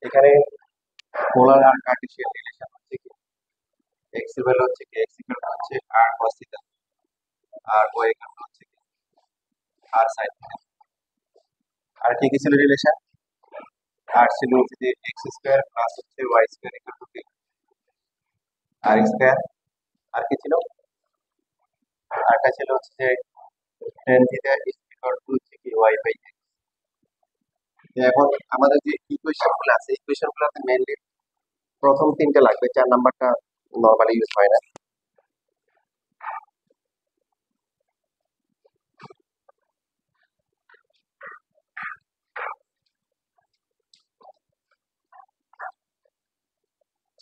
এখানে পোলার আর Cartesian relation হচ্ছে কি এক্স এর ভ্যালু হচ্ছে কি এক্স ইকুয়াল টু হচ্ছে আর cos থিটা আর ওয়াই ইকুয়াল টু হচ্ছে কি আর sin থিটা। আর কি কি ছিল রিলেশন? আর ছিল হচ্ছে যে এক্স স্কয়ার প্লাস হচ্ছে ওয়াই স্কয়ার ইকুয়াল টু কি আর স্কয়ার। আর কি ছিল? আরটা ছিল হচ্ছে যে tan থিটা ইকুয়াল টু হচ্ছে কি ওয়াই বাই এক্স। এখন আমাদের যে ইকুয়েশন গুলো আছে ইকুয়েশন গুলোতে মেইনলি প্রথম তিনটা লাগবে, 4 নাম্বারটা নরমালি ইউজ হয় না।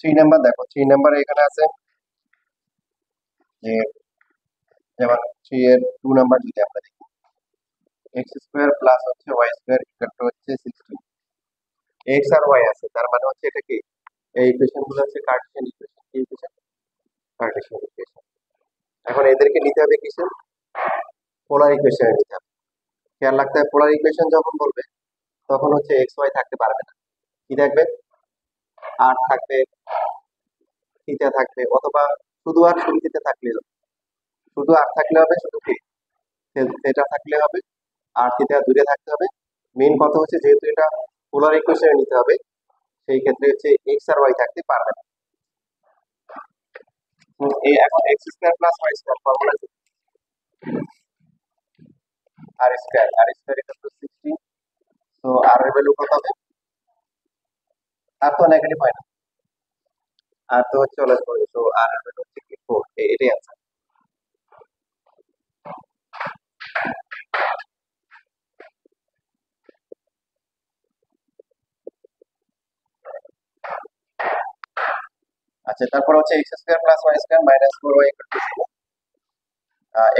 3 নাম্বার দেখো, 3 নাম্বারে এখানে আছে যে যেমন 3 এর 2 নাম্বার যদি আমরা দেখি এক্স স্কোয়ার প্লাস হচ্ছে ওয়াই স্কোয়ার ইকুয়াল টু হচ্ছে 16। এক্স আর ওয়াই আছে, তার মানে হচ্ছে এটা কি এই ইকুয়েশন গুলো হচ্ছে কার্টেসিয়ান ইকুয়েশন। কি ইকুয়েশন? Cartesian equation. এখন এদেরকে নিতে হবে কিসে? পোলার ইকুয়েশনে নিতে হবে। খেয়াল রাখতে হবে পোলার ইকুয়েশন যখন বলবে তখন হচ্ছে এক্স ওয়াই থাকতে পারবে না। কি থাকবে? আর থাকবে, থিটা থাকবে, অথবা শুধু আর শুধু থিটা থাকলে হবে, শুধু আর থাকলে হবে, শুধু কি থিটা থাকলে হবে, আর থিটা দূরে থাকতে হবে। মেইন কথা হচ্ছে যেহেতু এটা পোলার ইকুয়েশনে নিতে হবে সেই ক্ষেত্রে হচ্ছে এক্স আর ওয়াই থাকতে পারবে না। এই এখন x square plus y square formula r square equal to 16। তো আর এর ভ্যালু কত হবে? আর তো নেগেটিভ হয় না, আর তো হচ্ছে অলওয়েজ পজিটিভ। তো আর এর ভ্যালু হচ্ছে কি 4। এটাই आंसर। আচ্ছা, তারপর হচ্ছে x square plus y square minus 4y equal to 0।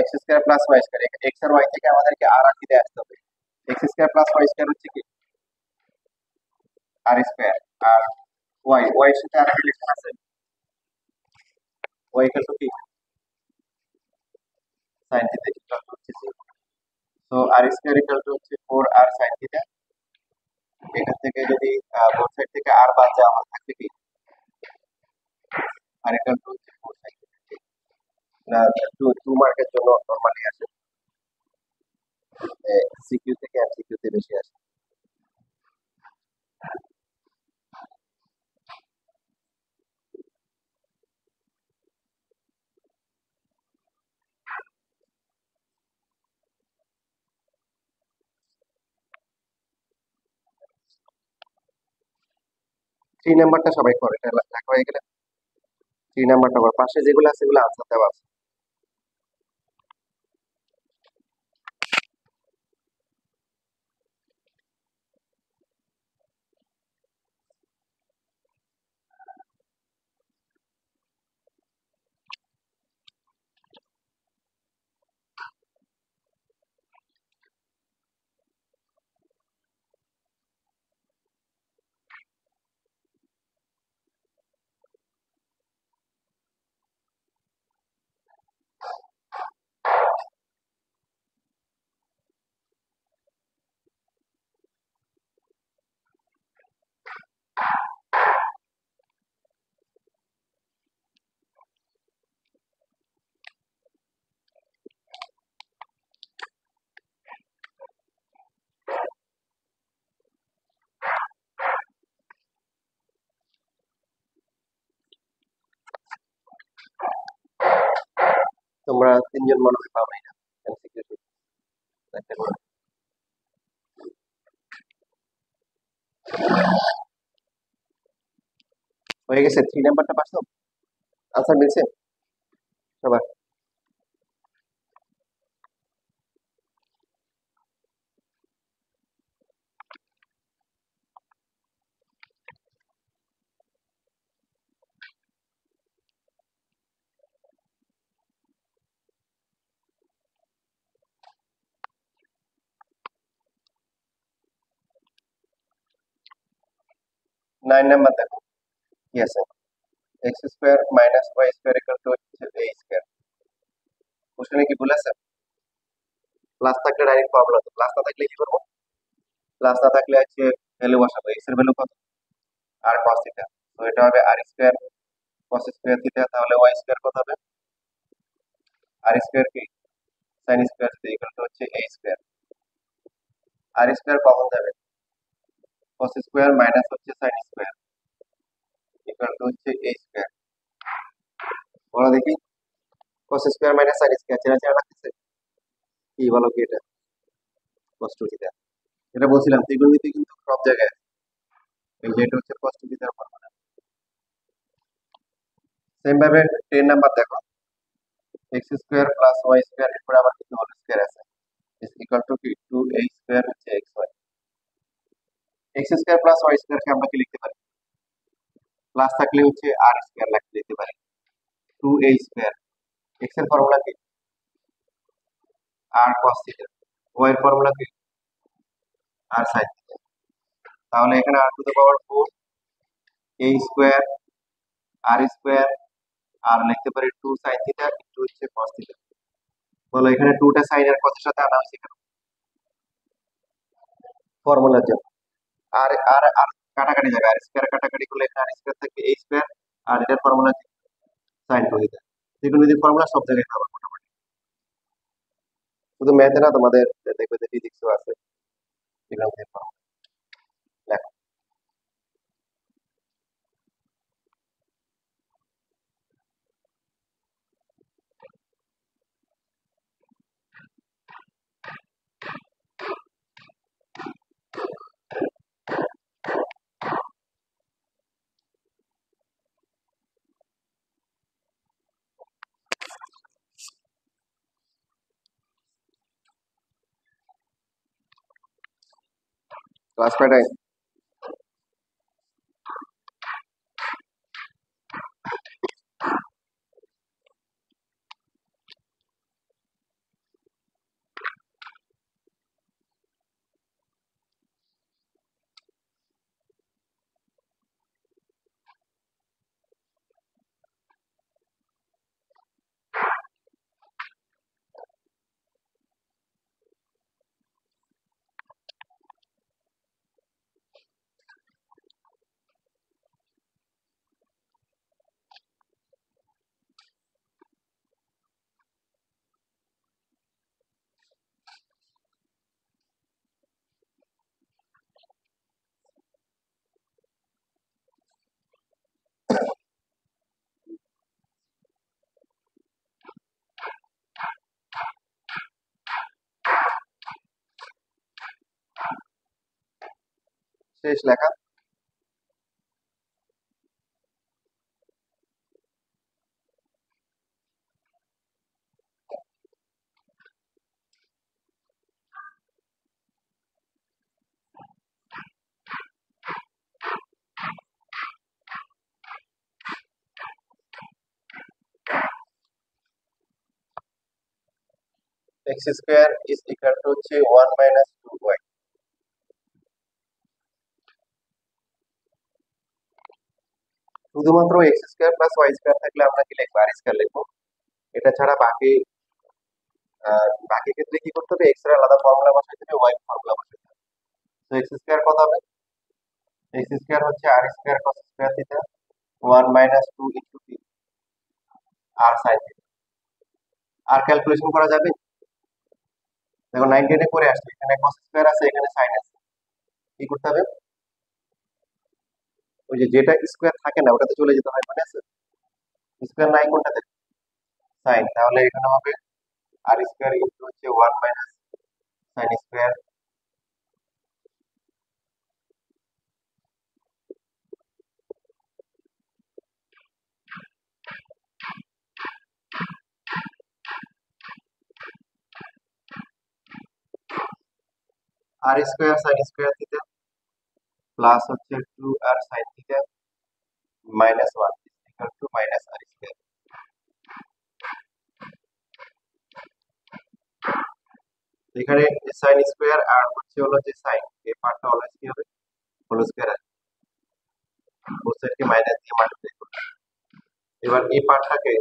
X square plus y square, x আর ওয়াই থেকে আমাদেরকে আর আর দিতে আসতে হবে। X square plus y square হচ্ছে কি আর স্কয়ার, আর ওয়াই ওয়াই এর সাথে আর রিলেশন আছে, ওয়াই ইকুয়াল টু কি sin থিটা ইকুয়াল টু হচ্ছে 0। তো আর স্কয়ার ইকুয়াল টু হচ্ছে 4 আর sin থিটা। এটা থেকে যদি বোথ সাইড থেকে আর বাদ দেওয়া হয় থাকবে কি আর ইকুয়াল টু হচ্ছে 4 sin থিটা। না, 2 মার্কের জন্য নরমালি আসে, সিকিউ থেকে এমসিকিউ তে বেশি আসে। 3 নাম্বারটা সবাই করে, এটা লেখা হয়ে গেলে 3 নাম্বারটা আবার পাশে যেগুলো আছে সেগুলো আনসার দেওয়া আছে। তোমরা 3 জন মনে হয় পাবেই না এমসিকিউ একটা করে। হয়ে গেছে? 3 নাম্বারটা পারছো? আনসার মিলছে সবার? নাইন নাম্বার দেখো কি আছে, x square minus y square equal to হচ্ছে এ স্কোয়ার। কোশ্চেনে কি ভুল আছে? প্লাস থাকলে ডাইরেক্ট ফর্মুলা, তো প্লাস না থাকলে কি করবো? প্লাস না থাকলে হচ্ছে ভ্যালু বসাবো। এক্স এর ভ্যালু কত? আর cos থিটা, তো এটা হবে r square cos square theta, তাহলে ওয়াই স্কয়ার কত হবে, আর স্কয়ার কি sin square theta equal to হচ্ছে a square, r square common যাবে, cos স্কয়ার মাইনাস হচ্ছে sin স্কয়ার ইকুয়াল টু হচ্ছে a স্কয়ার। বলো দেখি, cos square minus sin square চেনা চেনা লাগতেছে, কি বলো কি এটা, cos টু থিটা, এটা বলছিলাম ত্রিকোণমিতি কিন্তু সব জায়গায় আছে। এই যে এটা হচ্ছে cos টু থিটার ফর্মুলা। সেম ভাবে 10 নাম্বার দেখো, x square plus y square, এরপর আবার কিন্তু হোল স্কয়ার আছে, is equal to কি 2a স্কয়ার হচ্ছে xy। x square plus y square কে আমরা কি লিখতে পারি, প্লাস থাকলে হচ্ছে r স্কয়ার লিখতে পারি, 2a স্কয়ার, x এর ফর্মুলা কি r cos থিটা, y এর ফর্মুলা কি r sin থিটা, তাহলে এখানে r to the power 4 a square r square আর লিখতে পারি 2 sin থিটা ইনটু হচ্ছে cos থিটা। বলো এখানে 2টা sin আর cos এর সাথে আনা হয়েছে কেন, ফর্মুলার জন্য। আর আর আর কাটাকাটি যাবে, আর স্কয়ার কাটাকাটি করলে এখানে আর স্কয়ার থাকবে a স্কয়ার, আর এটার ফর্মুলা কি sin টু থিটা। ত্রিকোণমিতির ফর্মুলা সব জায়গায় পাবো মোটামুটি, শুধু ম্যাথে না, তোমাদের দেখবে যে ফিজিক্সও আছে ত্রিকোণমিতির ফর্মুলা লেখো। ক্লাস কয়টায়, শেষ লেখা। x square is equal to হচ্ছে 1 মাইনাস 2y, শুধুমাত্র x square plus y square থাকলে আমরা কি লিখবো, আর স্কয়ার লিখবো। এটা ছাড়া বাকি বাকি ক্ষেত্রে কি করতে হবে, x এর আলাদা ফর্মুলা বসাইতে হবে, y এর ফর্মুলা বসাইতে হবে। তো x স্কয়ার কত হবে, x স্কয়ার হচ্ছে r square cos square theta 1 minus 2 into কি r sin থিটা। আর ক্যালকুলেশন করা যাবে, দেখো 9 এ করে আসছে, এখানে cos স্কয়ার আছে, এখানে sin আছে, কি করতে হবে, ওই যে যেটা স্কয়ার থাকে না ওটাতে চলে যেতে হয়, মানে আছে স্কয়ার নাই কোনটাতে, sin, তাহলে এখানে হবে r স্কয়ার ইনটু হচ্ছে 1 minus sin square, r square sin square theta plus হচ্ছে 2r sin থিটা minus 1 equal to minus r square. এখানে sin স্কয়ার আর হচ্ছে হলো যে sin, এই পার্টটা অলওয়েজ কি হবে, হোল স্কয়ার আছে, বোথ সাইডকে মাইনাস দিয়ে মাল্টিপ্লাই করবে। এবার এই পার্টটাকে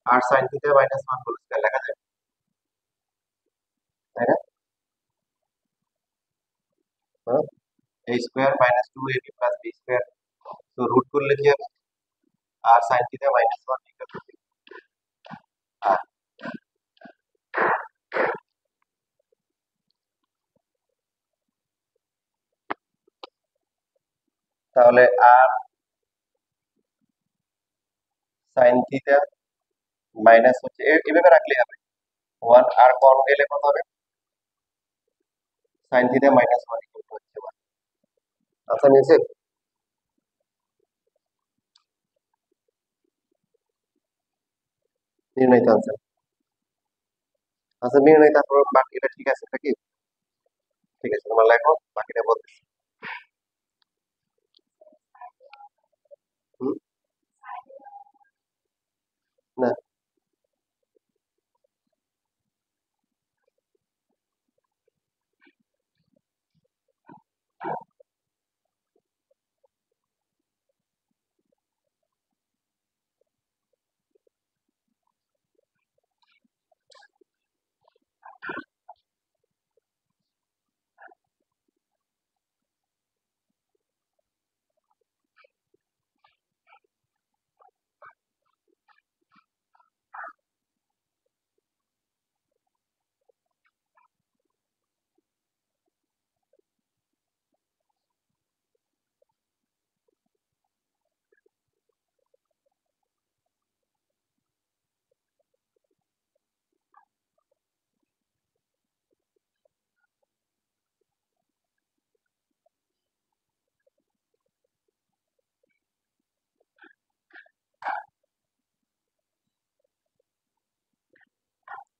r sin থিটা মাইনাস 1 হোল স্কয়ার লেখা যায়, তাই না, হ্যাঁ? A square minus two A B plus b square. তো রুট করলে কি হবে, R sine theta minus one equal to R. তাহলে আর সাইন থিটা মাইনাস হচ্ছে এভাবে রাখলে হবে, ওয়ান আর কমন গেলে কত হবে, sign theta minus one equal to হচ্ছে ওয়ান। আচ্ছা নিচে নির্ণয়িত আনসার। আচ্ছা নির্ণয়, তারপর বাকিটা ঠিক আছে নাকি? ঠিক আছে, তোমার লেখো, বাকিটা বলতেছি। হুম, না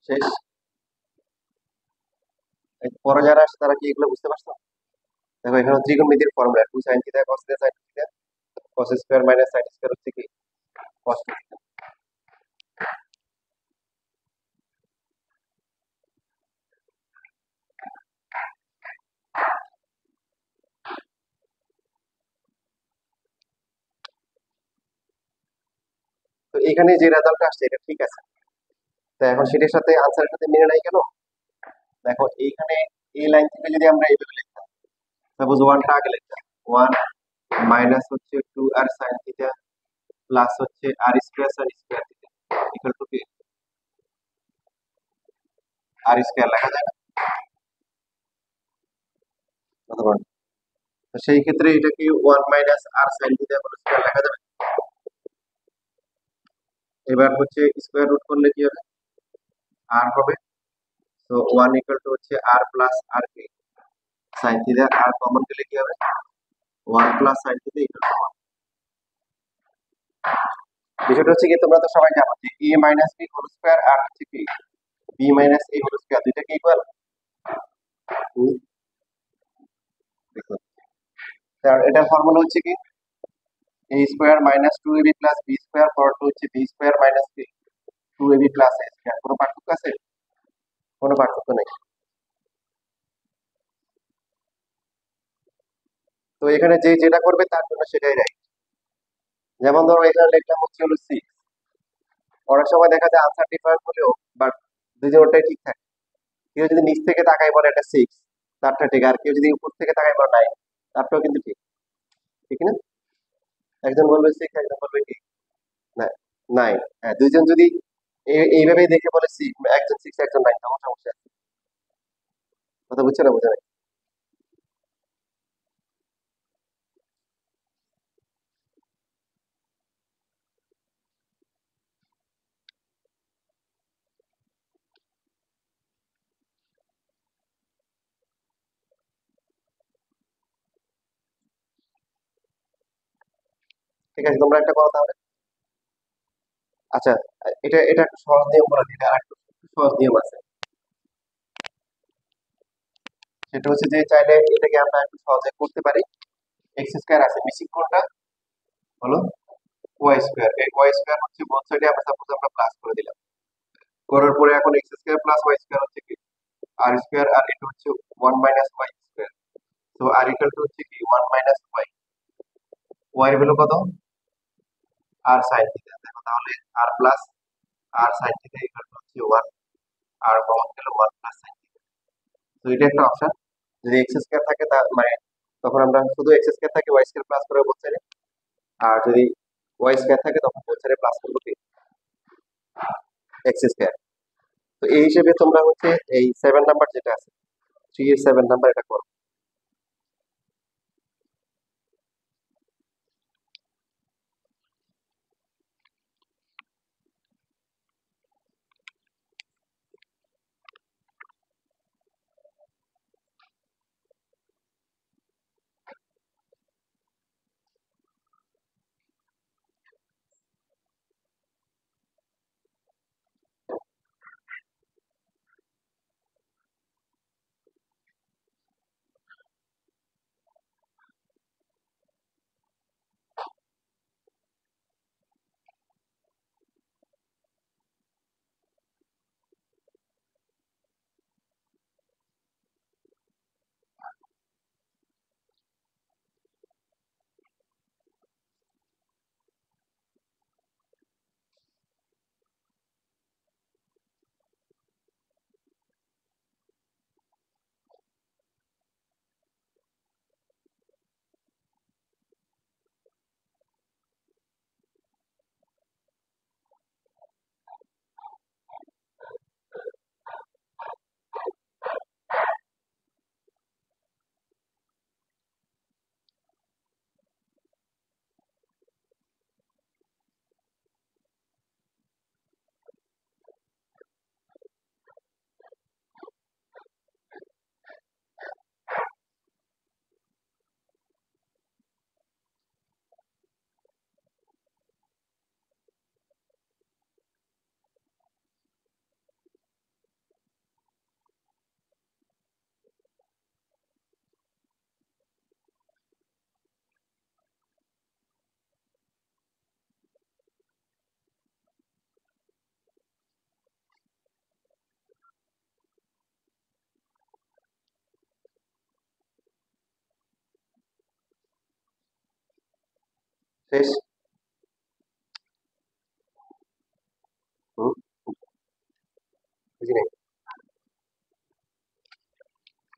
শেষ। এই পরে যারা আসছে তারা কি এগুলো বুঝতে পারছো? দেখো এখানে ত্রিকোণমিতির formula, two sine theta cos theta sine theta cos square minus sine square হচ্ছে কি কস থিটা। তো এখানে যে রেজাল্টটা আসছে এটা ঠিক আছে, তো এখন সেটার সাথে আনসারের সাথে মিলে নাই কেন? দেখো এইখানে এই লাইন থেকে যদি আমরা এইভাবে লিখতাম, সাপোজ ওয়ানটা আগে লিখতাম, ওয়ান মাইনাস হচ্ছে two R sine theta plus হচ্ছে R square sine square theta equal to কি আর স্কয়ার লেখা যায় না অথবা? তো সেই ক্ষেত্রে এটা কি ওয়ান মাইনাস আর সাইন থিটা হোল স্কয়ার লেখা যাবে? এবার হচ্ছে স্কয়ার রুট করলে কি হবে, আর হবে। তো ওয়ান ইকুয়াল টু হচ্ছে আর প্লাস আর কি সাইন থিটা, আর কমন গেলে কি হবে, one plus sine theta equal to one. বিষয়টা হচ্ছে কি তোমরা তো সবাই জানো যে A minus B whole square আর হচ্ছে কি B minus A whole square, দুইটা কি ইকুয়াল? দেখুন, তার এটার ফর্মুলা হচ্ছে কি A square minus two A B plus B square for two হচ্ছে বি স্কয়ার মাইনাস কি two A B plus A square. কোনো পার্থক্য আছে? কোনো পার্থক্য নেই। তো এখানে যে যেটা করবে তার জন্য সেটাই রাইট। যেমন ধরো এখানে লিখলাম হচ্ছে হলো সিক্স, অনেক সময় দেখা যায় আনসার ডিফারেন্ট হলেও বাট দুজনটাই ঠিক থাকে। কেউ যদি নিচ থেকে তাকাই বলে এটা সিক্স, তারটা ঠিক, আর কেউ যদি উপর থেকে তাকাই বলে নাইন, তারটাও কিন্তু ঠিক, ঠিক না? একজন বলবে সিক্স, একজন বলবে কি না নাইন। হ্যাঁ, দুইজন যদি এইভাবেই দেখে বলে সিক্স, একজন সিক্স একজন নাইন, তখন সমস্যা আছে। কথা বুঝছো না, বুঝে নাই? ঠিক আছে, তোমরা একটা কথা তাহলে। আচ্ছা, এটা এটা একটা সহজ নিয়ম বলে দিই, আর একটা সহজ নিয়ম আছে। সেটা হচ্ছে যে চাইলে এটাকে আমরা একটু সহজে করতে পারি। এক্স স্কয়ার আছে, মিসিং কোনটা হলো ওয়াই স্কয়ার। এই ওয়াই স্কয়ার হচ্ছে বোথ সাইডে আমরা সাপোজ আমরা প্লাস করে দিলাম, করার পরে এখন x square plus y square হচ্ছে কি আর স্কয়ার, আর এটা হচ্ছে ওয়ান মাইনাস ওয়াই স্কয়ার। তো আর ইকুয়াল টু হচ্ছে কি ওয়ান মাইনাস ওয়াই, ওয়াই এর ভ্যালু কত, আর সাইন থিটা। দেখো তাহলে R plus R sine theta equal to হচ্ছে ওয়ান, আর কমন গেল ওয়ান প্লাস সাইন থিটা। তো এটা একটা অপশন। যদি এক্স স্কয়ার থাকে তার মানে তখন আমরা শুধু এক্স স্কয়ার থাকে ওয়াই স্কয়ার প্লাস করে বলছে, আর যদি ওয়াই স্কয়ার থাকে তখন বলছে প্লাস করবো কি এক্স স্কয়ার। তো এই হিসেবে তোমরা হচ্ছে এই 7 নাম্বার যেটা আছে 3 এর 7 নাম্বার এটা করো। শেষ। হুম, বুঝি নাই।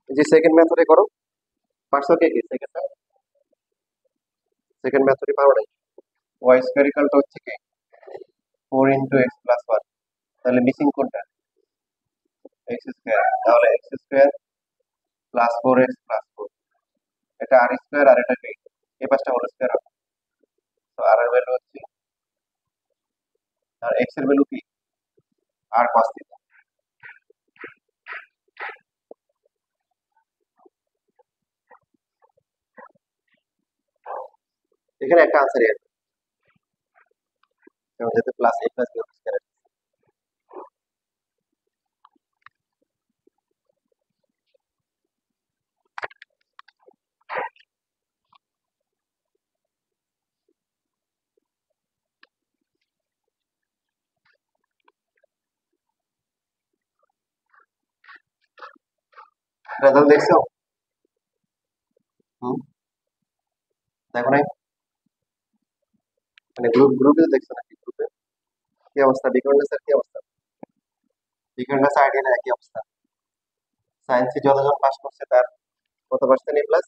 এই যে সেকেন্ড মেথডে করো, পারছো কে কি সেকেন্ড মেথডে পারো নাই। ওয়াই স্কয়ার ইকুয়াল টু হচ্ছে কি 4 × x + 1, তাহলে মিসিং কোনটা এক্স স্কয়ার, তাহলে এক্স স্কয়ার +4x+4, এটা আর স্কয়ার আর এটা কি এই পাঁচটা হোল স্কয়ার হবে। তো আর এর ভ্যালু হচ্ছে, আর এক্স এর ভ্যালু কি আর cos থিটা। এখানে একটা আনসারই আছে, কারণ যেহেতু plus a plus b whole square. Result দেখছো? হুম, দেখো নাই? মানে গ্রুপে দেখছো নাকি? গ্রুপে কি অবস্থা? বিকরণ স্যার কি অবস্থা? বিকরণ স্যার আইডিয়া একই অবস্থা। সায়েন্সে যতজন পাস করছে তার কত পার্সেন্ট এ প্লাস?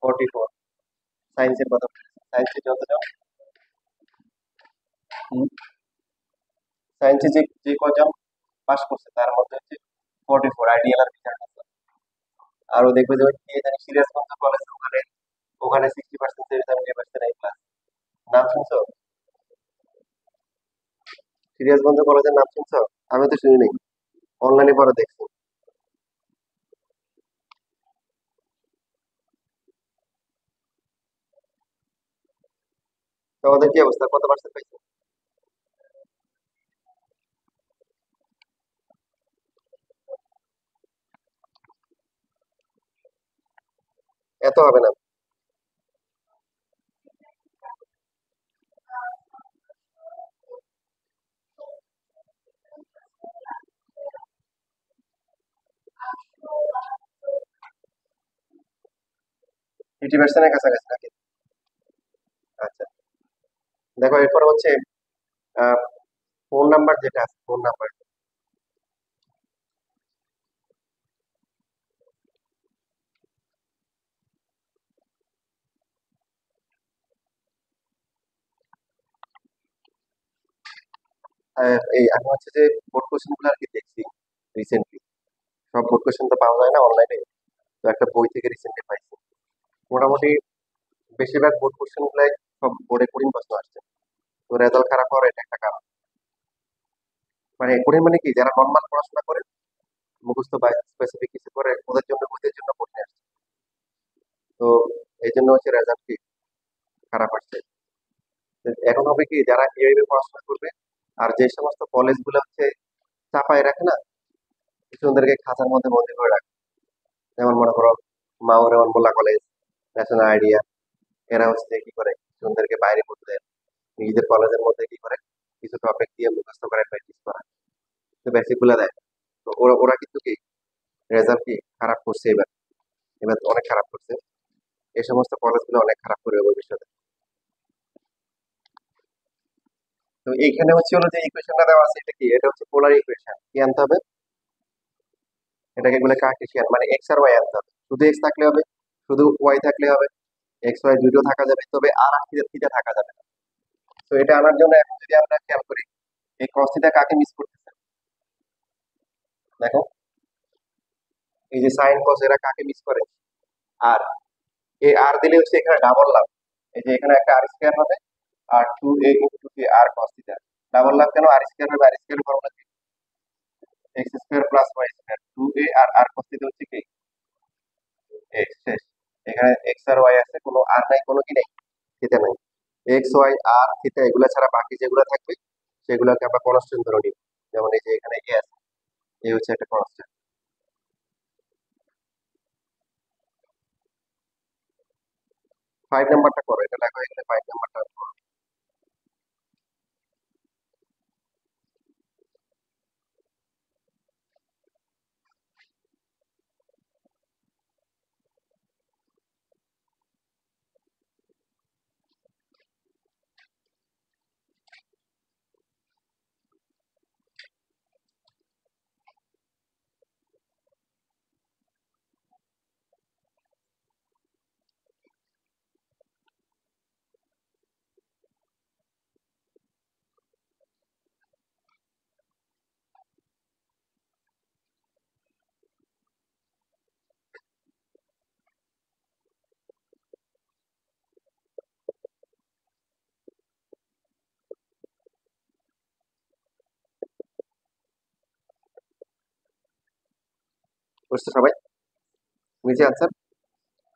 44। সায়েন্সের কত? সায়েন্সে যতজন, সায়েন্সে যে যে কজন পাস করছে তার মধ্যে হচ্ছে 44 আইডিয়াল আর বিকরণ স্যার। আর ও দেখবে যে ওই কি জানি সিরিয়াসগঞ্জ কলেজ, ওখানে ওখানে 60% 70% এ প্লাস। নাম শুনছো? সিরিয়াসগঞ্জ কলেজের নাম শুনছো? আমি তো শুনি নাই, অনলাইনে পরে দেখছি। তোমাদের কি অবস্থা, কত পার্সেন্ট পাইছো? এত হবে না। 80% এর কাছাকাছি নাকি? আচ্ছা, দেখো এরপর হচ্ছে ফোন নাম্বার যেটা আছে, ফোন নাম্বার এই আমি হচ্ছে যে বোর্ড কোশ্চেন গুলো আর কি দেখছি রিসেন্টলি। সব বোর্ড কোশ্চেন তো পাওয়া যায় না অনলাইনে, তো একটা বই থেকে রিসেন্টলি পাইছি। মোটামুটি বেশিরভাগ বোর্ড কোশ্চেন গুলাই সব বোর্ডে কঠিন প্রশ্ন আসছে। তো রেজাল্ট খারাপ হওয়ার এটা একটা কারণ। মানে কঠিন মানে কি, যারা নর্মাল পড়াশোনা করে মুখস্থ বা স্পেসিফিক কিছু করে ওদের জন্য কঠিন আসছে। তো এই জন্য হচ্ছে রেজাল্ট কি খারাপ আসছে। তো এখন হবে কি, যারা এইভাবে পড়াশোনা করবে আর যে সমস্ত কলেজ গুলো হচ্ছে চাপায় রাখে না, স্টুডেন্টদেরকে খাঁচার মধ্যে বন্দি করে রাখে, যেমন মনে করো মাওরে মোল্লা কলেজ, ন্যাশনাল আইডিয়া, এরা হচ্ছে কি করে স্টুডেন্টদেরকে বাইরে পড়তে দেয়, নিজেদের কলেজের মধ্যে কি করে কিছু টপিক দিয়ে মুখস্থ করে প্র্যাকটিস করা, তো বেসিক গুলা দেয়। তো ওরা ওরা কিন্তু কি রেজাল্ট কি খারাপ করছে এবার, এবার অনেক খারাপ করছে। এই সমস্ত কলেজগুলো অনেক খারাপ করবে ভবিষ্যতে। তো এইখানে হচ্ছে হলো যে ইকুয়েশনটা দেওয়া আছে, এটা কি, এটা হচ্ছে পোলার ইকুয়েশন। কি আনতে হবে, এটাকে বলে কার্টেসিয়ান, মানে এক্স আর ওয়াই আনতে হবে। শুধু এক্স থাকলে হবে, শুধু ওয়াই থাকলে হবে, এক্স ওয়াই দুটো থাকা যাবে, তবে আর থিটা থাকা যাবে না। তো এটা আনার জন্য এখন যদি আমরা খেয়াল করি, এই cos থিটা কাকে মিস করতেছে, দেখো এই যে সাইন কস এরা কাকে মিস করে, আর এই আর দিলে হচ্ছে এখানে ডাবল লাভ, এই যে এখানে একটা আর স্কয়ার হবে আর 2a ইনটু কি আর cos থিটা। ডাবল লাভ কেন, আর স্কয়ার হবে, আর স্কয়ার ফর্মুলা কি, x square plus y square, 2a r cos theta হচ্ছে কি এক্স, শেষ। এখানে এক্স আর ওয়াই আছে, কোনো আর নাই, কোনো কি নেই, থিটা নাই। এক্স ওয়াই আর থিটা এগুলা ছাড়া বাকি যেগুলো থাকবে সেগুলোকে আমরা কনস্ট্যান্ট ধরে নিব। যেমন এই যে এখানে এ আছে, এ হচ্ছে একটা কনস্ট্যান্ট। 5 নাম্বারটা করো, এটা লেখা হয়ে গেলে 5 নাম্বারটা করো। বুঝছো সবাই, নিচে আনসার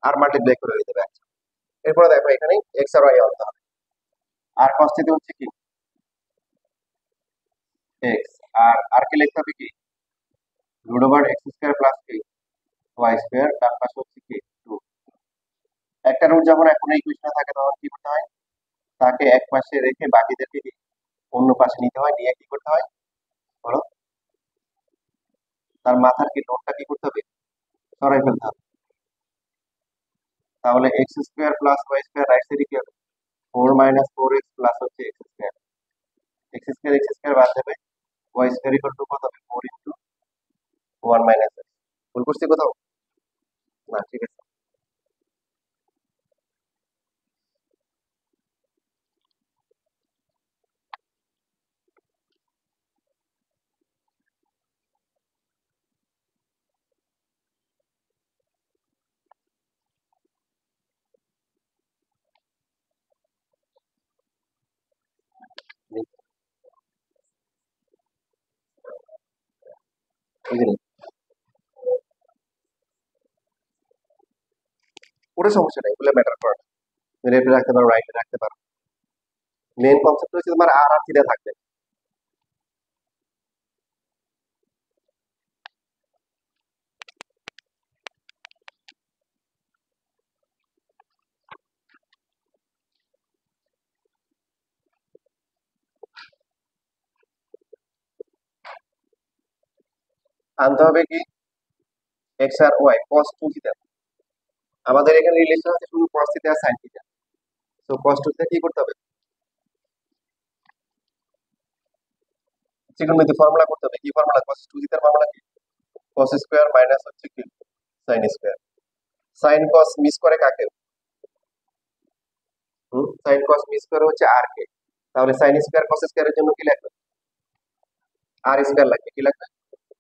আর মাল্টিপ্লাই করে দিতে হবে। আচ্ছা, এরপরে দেখো এখানে এক্স আর ওয়াই আনতে হবে, আর cos থিটা হচ্ছে কি এক্স, আর আর কে লিখতে হবে কি root over x square plus কি ওয়াই স্কয়ার, তার পাশে হচ্ছে কি 2। একটা রুট যখন এখন এই ইকুয়েশনে থাকে তখন কি করতে হয়, তাকে এক পাশে রেখে বাকিদেরকে কি অন্য পাশে নিতে হয়, নিয়ে কি করতে হয় বলো, তার মাথার কি নোটটা কি করতে হবে, সরাই ফেলতে হবে। তাহলে x square plus y square right সাইডে কি হবে, 4 - 4x প্লাস হচ্ছে এক্স স্কয়ার, এক্স স্কয়ার বাদ যাবে, ওয়াই স্কয়ার ইকুয়াল টু কত হবে, 4 × 1 - x। ভুল করছি কোথাও, না ঠিক আছে। এই যে পুরো সমস্যা নেই, এগুলো ম্যাটার করে না, লেফটে রাখতে পারো, রাইটে রাখতে পারো। মেন কনসেপ্ট হচ্ছে তোমার আর আর থিটা থাকবে। আনতে হবে কি এক্স আর ওয়াই cos 2 থিটা, আমাদের এখানে রিলেশন আছে শুধু cos থিটা আর sin থিটা। তো cos 2 থিটা কি করতে হবে, ত্রিকোণমিতি ফর্মুলা করতে হবে। কি ফর্মুলা, cos 2 থিটার ফর্মুলা কি, cos স্কয়ার মাইনাস হচ্ছে কি sin square. sin cos miss করে কাকে, sin cos মিস করে হচ্ছে আর কে, তাহলে sin স্কয়ার cos স্কয়ারের জন্য কি লিখবে, আর স্কয়ার লাগবে, কি লাগবে?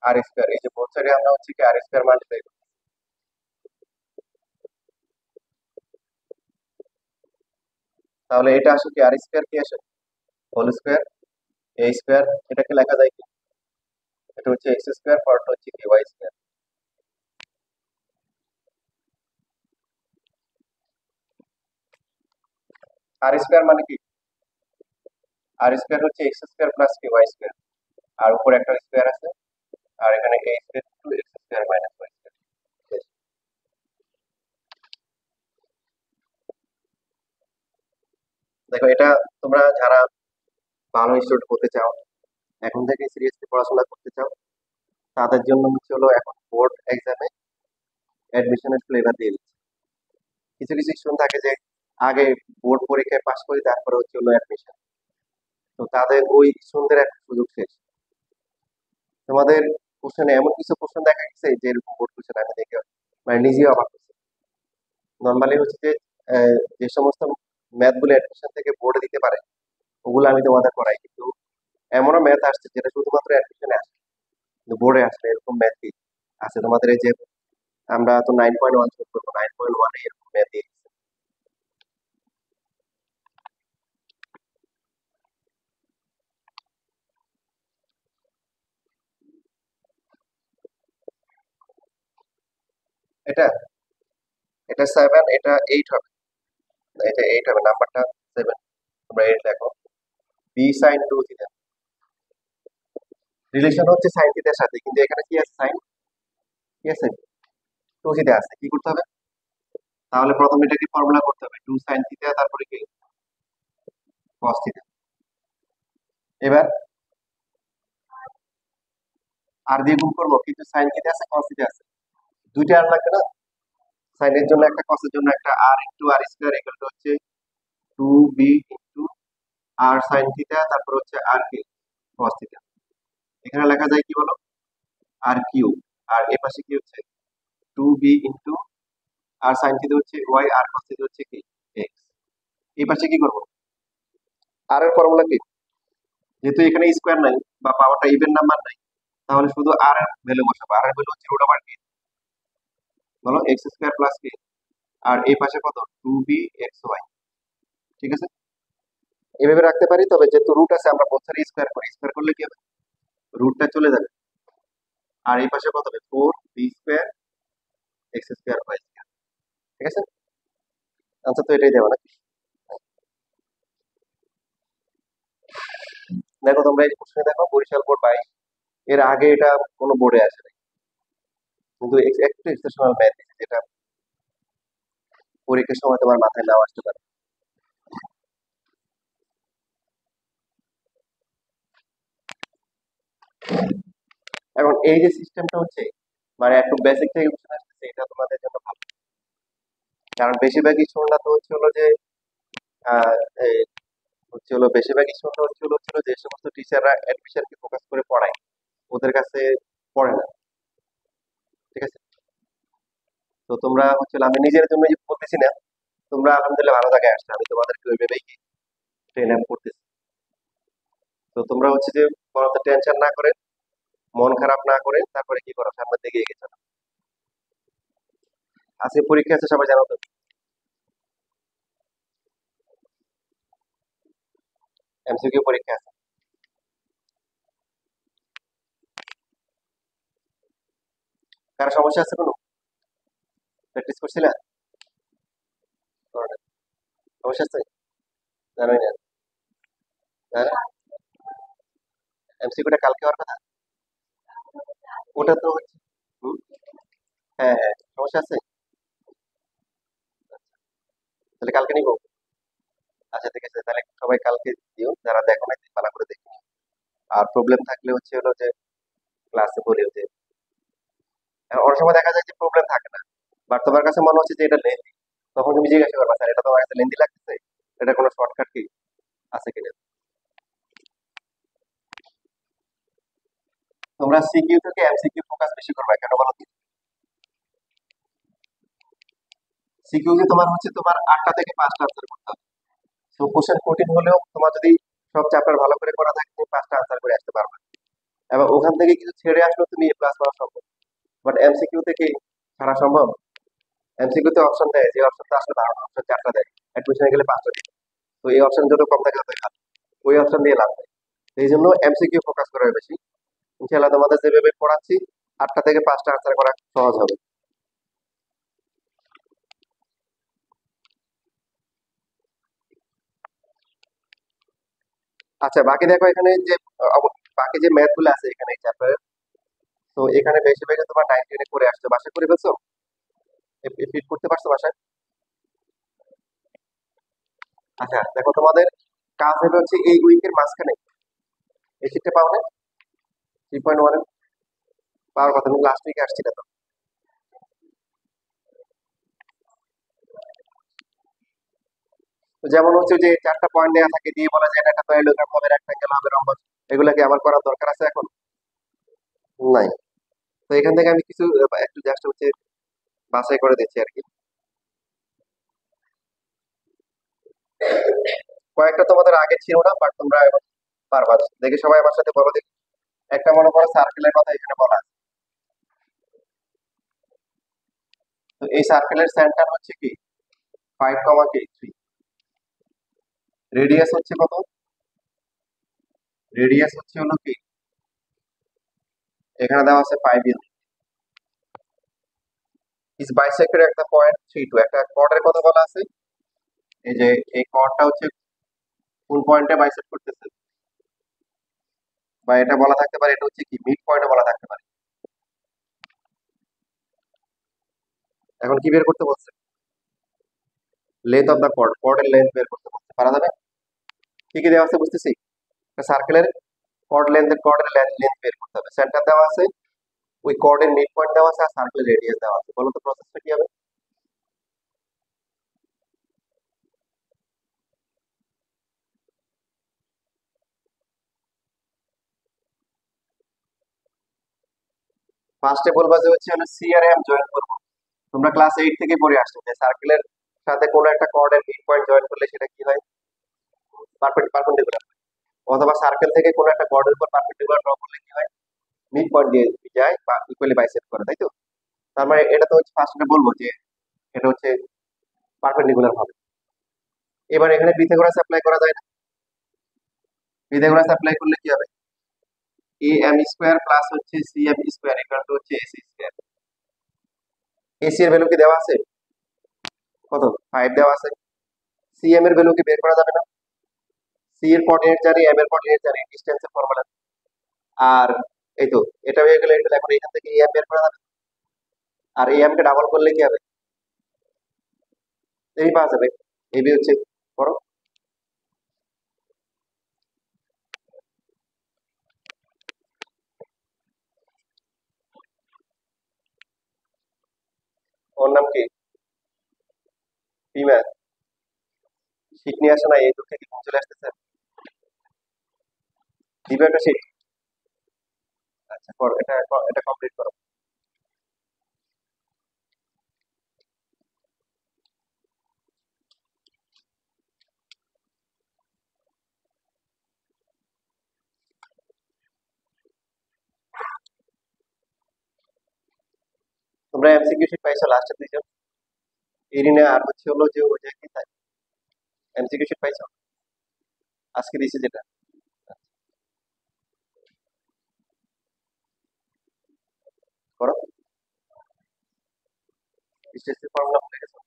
আর স্কয়ার। এই যে বোথ সাইডে আমরা হচ্ছে কি আর স্কয়ার মাল্টিপ্লাই করব, তাহলে এটা আসে কি আর স্কয়ার কি আসে হোল স্কয়ার এ স্কয়ার। এটাকে লেখা যায় কি, এটা হচ্ছে এক্স স্কয়ার, পরটা হচ্ছে কি ওয়াই স্কয়ার। আর স্কয়ার মানে কি, আর স্কয়ার হচ্ছে এক্স স্কয়ার প্লাস কি ওয়াই স্কয়ার, আর উপরে একটা স্কয়ার আছে, আর এখানে A square two X square minus Y square. দেখো এটা তোমরা যারা ভালো স্টুডেন্ট হতে চাও, এখন থেকে সিরিয়াসলি পড়াশোনা করতে চাও, তাদের জন্য হচ্ছে হলো এখন বোর্ড এক্সামে অ্যাডমিশনের ফ্লেভার দিয়ে দিচ্ছে। কিছু কিছু স্টুডেন্ট থাকে যে আগে বোর্ড পরীক্ষায় পাশ করে তারপরে হচ্ছে হলো অ্যাডমিশন, তো তাদের ওই স্টুডেন্টদের একটা সুযোগ শেষ। তোমাদের কোশ্চেনে এমন কিছু কোশ্চেন দেখা গেছে যে এরকম বোর্ড কোশ্চেন আমি দেখে মানে নিজেও অবাক হচ্ছি। নর্মালি হচ্ছে যে যে সমস্ত ম্যাথ গুলো অ্যাডমিশন থেকে বোর্ডে দিতে পারে ওগুলো আমি তোমাদের পড়াই, কিন্তু এমনও ম্যাথ আসছে যেটা শুধুমাত্র অ্যাডমিশনে আসে, কিন্তু বোর্ডে আসলে এরকম ম্যাথ কি আছে তোমাদের? এই যে আমরা তো 9.1 শোধ করবো, 9.1 এরকম ম্যাথ দিয়ে দিচ্ছে। এটা এটা 7, এটা 8 হবে, এটা 8 হবে, নাম্বারটা 7, তোমরা 8 লেখো। বি সাইন 2 থিটা, রিলেশন হচ্ছে সাইন থিটার সাথে, কিন্তু এখানে কি আছে সাইন, কি আছে 2 থিটা আছে, কি করতে হবে? তাহলে প্রথমে এটাকে ফর্মুলা করতে হবে 2 সাইন থিটা, তারপরে কি cos থিটা। এবার আর দিয়ে গুণ করবো, কিন্তু সাইন থিটা আছে cos থিটা আছে, দুইটা আর লাগবে না? সাইনের জন্য একটা, কসের জন্য একটা, R into R square equal to হচ্ছে 2b ইনটু আর সাইন থিটা, তারপর হচ্ছে আর কি cos থিটা। এখানে লেখা যায় কি বলো, আর কিউব, আর এ পাশে কি হচ্ছে 2b ইনটু আর সাইন থিটা হচ্ছে ওয়াই, আর cos থিটা হচ্ছে কি এক্স। এই পাশে কি করবো, আর এর ফর্মুলা কি, যেহেতু এখানে স্কয়ার নাই বা পাওয়ারটা ইভেন নাম্বার নাই, তাহলে শুধু আর এর ভ্যালু বসাবো। আর এর ভ্যালু হচ্ছে রুট ওভার কি বলো, এক্স স্কয়ার প্লাস কি, আর এই পাশে কত 2b এক্স ওয়াই। ঠিক আছে, এভাবে রাখতে পারি, তবে যেহেতু রুট আছে আমরা বোথ সাইডে স্কয়ার করি, স্কয়ার করলে কি হবে, রুটটা চলে যাবে, আর এই পাশে কত হবে 4b square x square y square. ঠিক আছে, আচ্ছা তো এটাই দেবো নাকি? দেখো তোমরা এই কোশ্চেনে দেখো বরিশাল বোর্ড 22, এর আগে এটা কোনো বোর্ডে আসে নাই, কিন্তু একটু এক্সেপশনাল ম্যাথ দিচ্ছে যেটা পরীক্ষার সময় তোমার মাথায় নাও আসতে পারে। এখন এই যে সিস্টেমটা হচ্ছে মানে একটু বেসিক থেকে কোশ্চেন আসতেছে, এটা তোমাদের জন্য ভালো, কারণ বেশিরভাগই স্টুডেন্টরা তো হচ্ছে হলো যে আহ, এই হচ্ছে হলো বেশিরভাগই স্টুডেন্ট হচ্ছে হলো যে সমস্ত টিচাররা অ্যাডমিশনকে ফোকাস করে পড়ায় ওদের কাছে পড়ে না। ঠিক আছে, তো তোমরা হচ্ছে হলো, আমি নিজের জন্য যে বলতেছি না, তোমরা আলহামদুলিল্লাহ ভালো জায়গায় আসছে, আমি তোমাদেরকে ওইভাবেই কি ট্রেন আপ করতেছি। তো তোমরা হচ্ছে যে পড়াতে টেনশন না করে, মন খারাপ না করে, তারপরে কি করো, সামনের দিকে এগিয়ে চলো। আজকে পরীক্ষা আছে সবাই জানো তো, এমসিকিউ পরীক্ষা আছে। কারো সমস্যা আছে কোনো, প্র্যাকটিস করছিলা? করো না? সমস্যা আছে? জানোই না? এমসিকিউটা কালকে হওয়ার কথা, ওটা তো হচ্ছে হুম, হ্যাঁ হ্যাঁ, সমস্যা আছে, তাহলে কালকে নিবো। আচ্ছা ঠিক আছে, তাহলে সবাই কালকে দিও, যারা দেখো না ভালো করে দেখো। আর প্রবলেম থাকলে হচ্ছে হলো যে ক্লাসে বলিও যে, অনেক সময় দেখা যায় যে প্রবলেম থাকে না, বাট তোমার কাছে মনে হচ্ছে যে এটা লেন্দি, তখন তুমি জিজ্ঞাসা করবা স্যার এটা তোমার কাছে লেন্দি লাগতেছে, এটা কোনো শর্টকাট কি আছে কিনা। তোমরা সিকিউ থেকে এমসিকিউ ফোকাস বেশি করবা, কেন বলো তো? সিকিউ যে তোমার হচ্ছে তোমার 8টা থেকে 5টা আনসার করতে হবে, তো কোশ্চেন কঠিন হলেও তোমার যদি সব চ্যাপ্টার ভালো করে করা থাকে তুমি 5টা আনসার করে আসতে পারবে। এবং ওখান থেকে কিছু ছেড়ে আসলেও তুমি এ প্লাস পাওয়া সম্ভব। বাট এমসিকিউ থেকে ছাড়া সম্ভব? এমসিকিউ তে অপশন দেয়, যে অপশনটা আসলে 12টা অপশন 4টা দেয়, অ্যাডমিশনে গেলে 5টা দেয়। তো এই অপশন যত কম থাকে ততই ভালো, ওই অপশন দিয়ে লাভ নেই। এই জন্য এমসিকিউ ফোকাস করা হয় বেশি। ইনশাআল্লাহ তোমাদের যেভাবে পড়াচ্ছি 8টা থেকে 5টা আনসার করা সহজ হবে। আচ্ছা, বাকি দেখো এখানে যে বাকি যে ম্যাথ গুলো আছে এখানে এই চ্যাপ্টারে, তো এখানে বেশিরভাগই তোমার 9 10 করে আসছে, বাসায় করে ফেলছো? ফিট করতে পারছো বাসায়? আচ্ছা দেখো, তোমাদের কাজ হবে হচ্ছে এই উইকের মাঝখানে এই শীটটা পাও না, 3.1 পাওয়ার কথা, তুমি লাস্ট উইকে আসছিলে তো। তো যেমন হচ্ছে যে 4টা পয়েন্ট দেওয়া থাকে, দিয়ে বলা যায় এটা প্যারালোগ্রাম হবে, রেক্টাঙ্গেল হবে, রম্বস, এগুলা কি আমার করার দরকার আছে এখন? নাই। তো এখান থেকে আমি কিছু একটু জাস্ট হচ্ছে বাছাই করে দিচ্ছি আর কি। কয়েকটা তোমাদের আগে ছিল না, বাট তোমরা এখন পারবা। দেখি সবাই আমার সাথে বলো দেখি। একটা মনে করো সার্কেলের কথা এখানে বলা আছে। তো এই সার্কেলের সেন্টার হচ্ছে কি 5, 3। রেডিয়াস হচ্ছে কত? রেডিয়াস হচ্ছে হলো কি, এখানে দেওয়া আছে 5 ইউনিট। ইজ বাইসেক্টেড একটা পয়েন্ট 3 2, একটা কর্ডের কথা বলা আছে। এই যে এই কর্ডটা হচ্ছে কোন পয়েন্টে বাইসেক্ট করতেছে, বা এটা বলা থাকতে পারে এটা হচ্ছে কি মিড পয়েন্টে বলা থাকতে পারে। এখন কি বের করতে বলছে? লেন্থ অফ দা কর্ড, কর্ডের লেন্থ বের করতে বলছে, পারা যাবে? কি কি দেওয়া আছে বুঝতেছি। সার্কেলের কর্ডের লেন্থ বের করতে হবে, সেন্টার দেওয়া আছে, ওই কর্ডের মিড পয়েন্ট দেওয়া আছে, আর সার্কেলের রেডিয়াস দেওয়া আছে। বলো তো প্রসেসটা কি হবে? ফার্স্টে বলবা যে হচ্ছে হলো সি আর এম জয়েন করবো। তোমরা ক্লাস 8 থেকে পড়ে আসছো যে সার্কেলের সাথে কোনো একটা কর্ডের মিড পয়েন্ট জয়েন করলে সেটা কি হয়? পারপেন্ডিকুলার। অথবা সার্কেল থেকে কোনো একটা কর্ডের উপর পারপেন্ডিকুলার ড্র করলে কি হয়? মিড পয়েন্ট দিয়ে যায় বা ইকুয়ালি বাইসেক্ট করে, তাই তো? তার মানে এটা তো হচ্ছে ফার্স্টে বলবো যে এটা হচ্ছে পারপেন্ডিকুলার হবে। এবার এখানে পিথাগোরাস অ্যাপ্লাই করা যায় না? পিথাগোরাস অ্যাপ্লাই করলে কি হবে? এ এম স্কোয়ার প্লাস হচ্ছে C M square equal to হচ্ছে এসি স্কোয়ার। এসি এর ভ্যালু কি দেওয়া আছে? কত? 5 দেওয়া আছে। সি এম এর ভ্যালু কি বের করা যাবে না? সি এর কোঅর্ডিনেট জানি, এম এর কোঅর্ডিনেট জানি, ডিসটেন্সের ফর্মুলা। আর এই তো, এটা হয়ে গেলে এটা, এখন এখান থেকে এম বের করা যাবে। আর এম কে ডাবল করলে কি হবে? এই পাওয়া যাবে। এবি হচ্ছে, করো। ওর নাম কি? ফিমেল। শীট নিয়ে আসে না, এই দূর থেকে ঘুম চলে আসতেছে। দিবে একটা শীট। আচ্ছা করো, এটা কমপ্লিট করো। তোমরা এমসিকিউ শীট পাইছো লাস্টের দুইজন? এরিনে আর হচ্ছে হলো যে ওই যে কি থাকে, এমসিকিউ শীট পাইছো আজকে দিয়েছে যেটা? করো। ডিসটেন্সের ফর্মুলা ভুলে গেছো?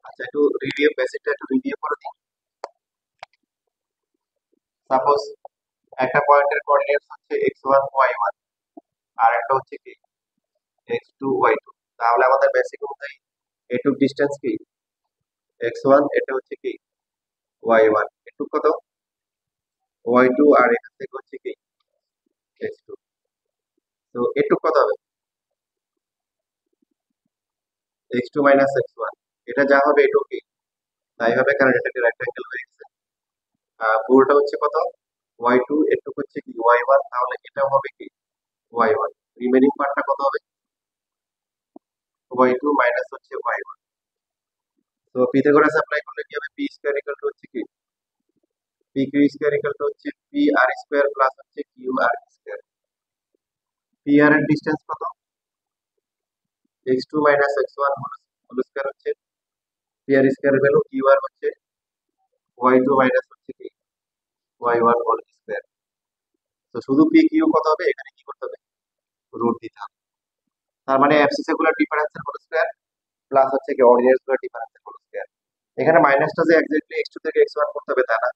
আচ্ছা একটু রিভিউ, বেসিকটা একটু রিভিউ করে দিই। সাপোজ একটা পয়েন্টের কোঅর্ডিনেটস হচ্ছে x1 y1, আর একটা হচ্ছে কি x2 y2। তাহলে আমাদের বেসিক অনুযায়ী এটুক ডিসটেন্স কি x1, এটা হচ্ছে কি y1, এটুক কত y2, আর এখান থেকে হচ্ছে কি x2। তো এটুক কত হবে? x2 minus x1। এটা যা হবে এটুক কি তাই হবে, কারণ এটা একটা রেক্টাঙ্গেল হয়ে গেছে। পুরোটা হচ্ছে কত y2, এটুক হচ্ছে কি y1, তাহলে এটা হবে কি y1। রিমেনিং পার্টটা কত হবে? y2 মাইনাস হচ্ছে y1। তো পিথাগোরাস অ্যাপ্লাই করলে কি হবে? পি স্কয়ার ইকুয়াল টু হচ্ছে কি P Q square equal to হচ্ছে পি আর স্কোয়ার প্লাস হচ্ছে Q R square. P R এর ডিস্টেন্স কত? x2 minus x1 whole square হচ্ছে P R square value, Q R হচ্ছে y2 মাইনাস হচ্ছে কি y1 হোল স্কোয়ার। তো শুধু পি কিউ কত হবে, এখানে কি করতে হবে, রুট দিতে হবে। তার মানে অ্যাবসিস গুলোর ডিফারেন্সের হোল স্কোয়ার প্লাস হচ্ছে কি অর্ডিনারিস গুলোর ডিফারেন্সের হোল স্কোয়ার। এখানে মাইনাসটা যে এক্স্যাক্টলি x2 থেকে x1 করতে হবে তা না,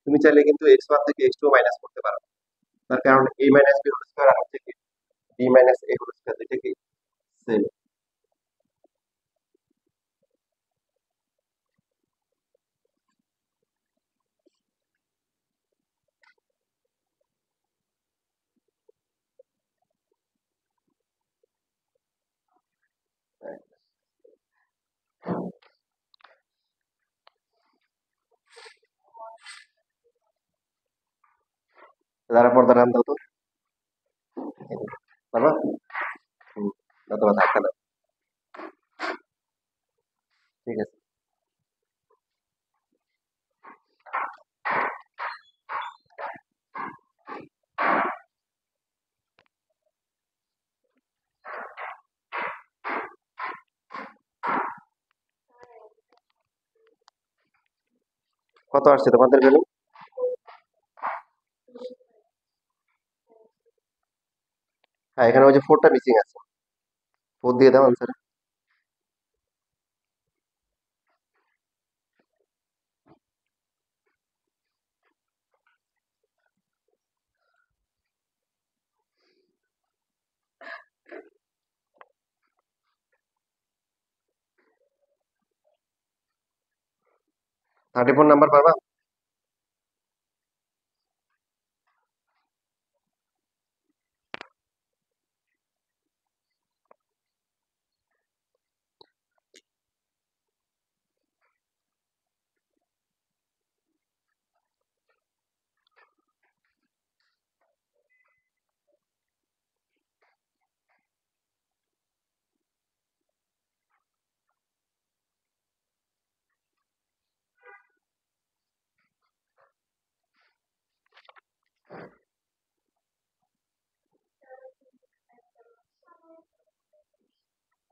তুমি চাইলে কিন্তু x1 থেকে x2 মাইনাস করতে পারো। তার কারণ a minus b whole square আর হচ্ছে কি b minus a whole square, দুইটা কি সেম। যারা পর্দা নাম দাও তো, পারবা? দাও তোমার ধাক্কা দাও। ঠিক আছে, কত আসছে তোমাদের ভ্যালু? হ্যাঁ, এখানে ওই যে 4টা মিসিং আছে, 4 দিয়ে দাও আনসার। 34 নাম্বার পাবা?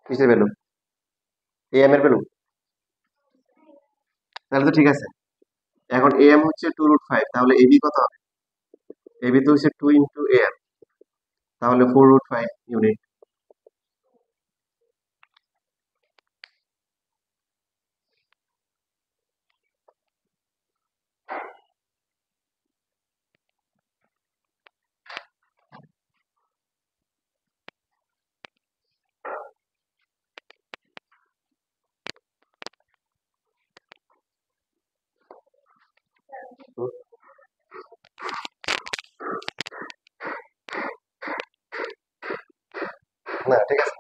কিসের ভ্যালু? এম এর ভ্যালু? তাহলে তো ঠিক আছে। এখন এম হচ্ছে 2√5, তাহলে এবি কত হবে? এবি তো হচ্ছে 2 ইন্টু এম, তাহলে 4√5 ইউনিট। না ঠিক আছে।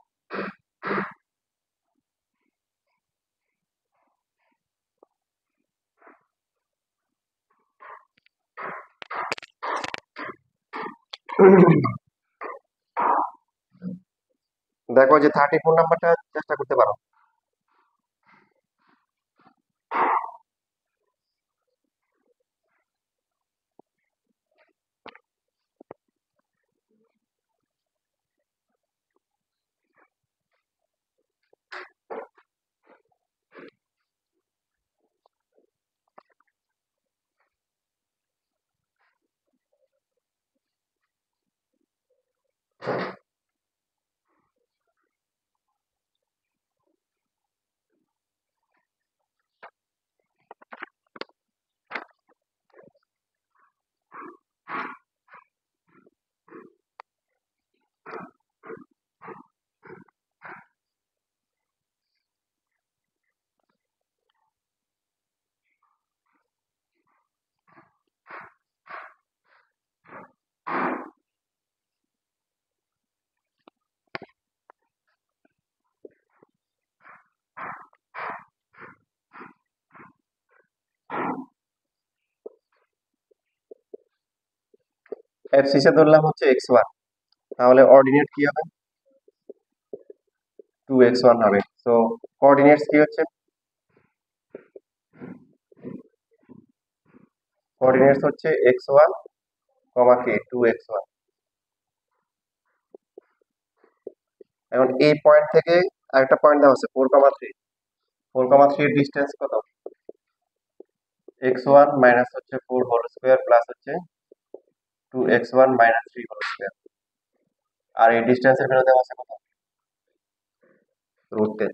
দেখো যে 34 নাম্বারটা চেষ্টা করতে পারো। এফ সিসে ধরলাম হচ্ছে x1, তাহলে অর্ডিনেট কি হবে? 2x1 হবে। সো কোঅর্ডিনেটস কি হচ্ছে? কোঅর্ডিনেটস হচ্ছে x1, কে 2x1। এখন এই পয়েন্ট থেকে আরেকটা পয়েন্ট দেওয়া হচ্ছে 4,3। 4,3 এর ডিস্টেন্স কত? x1 মাইনাস হচ্ছে 4 হোল স্কয়ার প্লাস হচ্ছে 2x1 মাইনাস 3 হোল স্কয়ার। আর এই ডিস্টেন্সের ভ্যালু দেওয়া আছে কত? √10।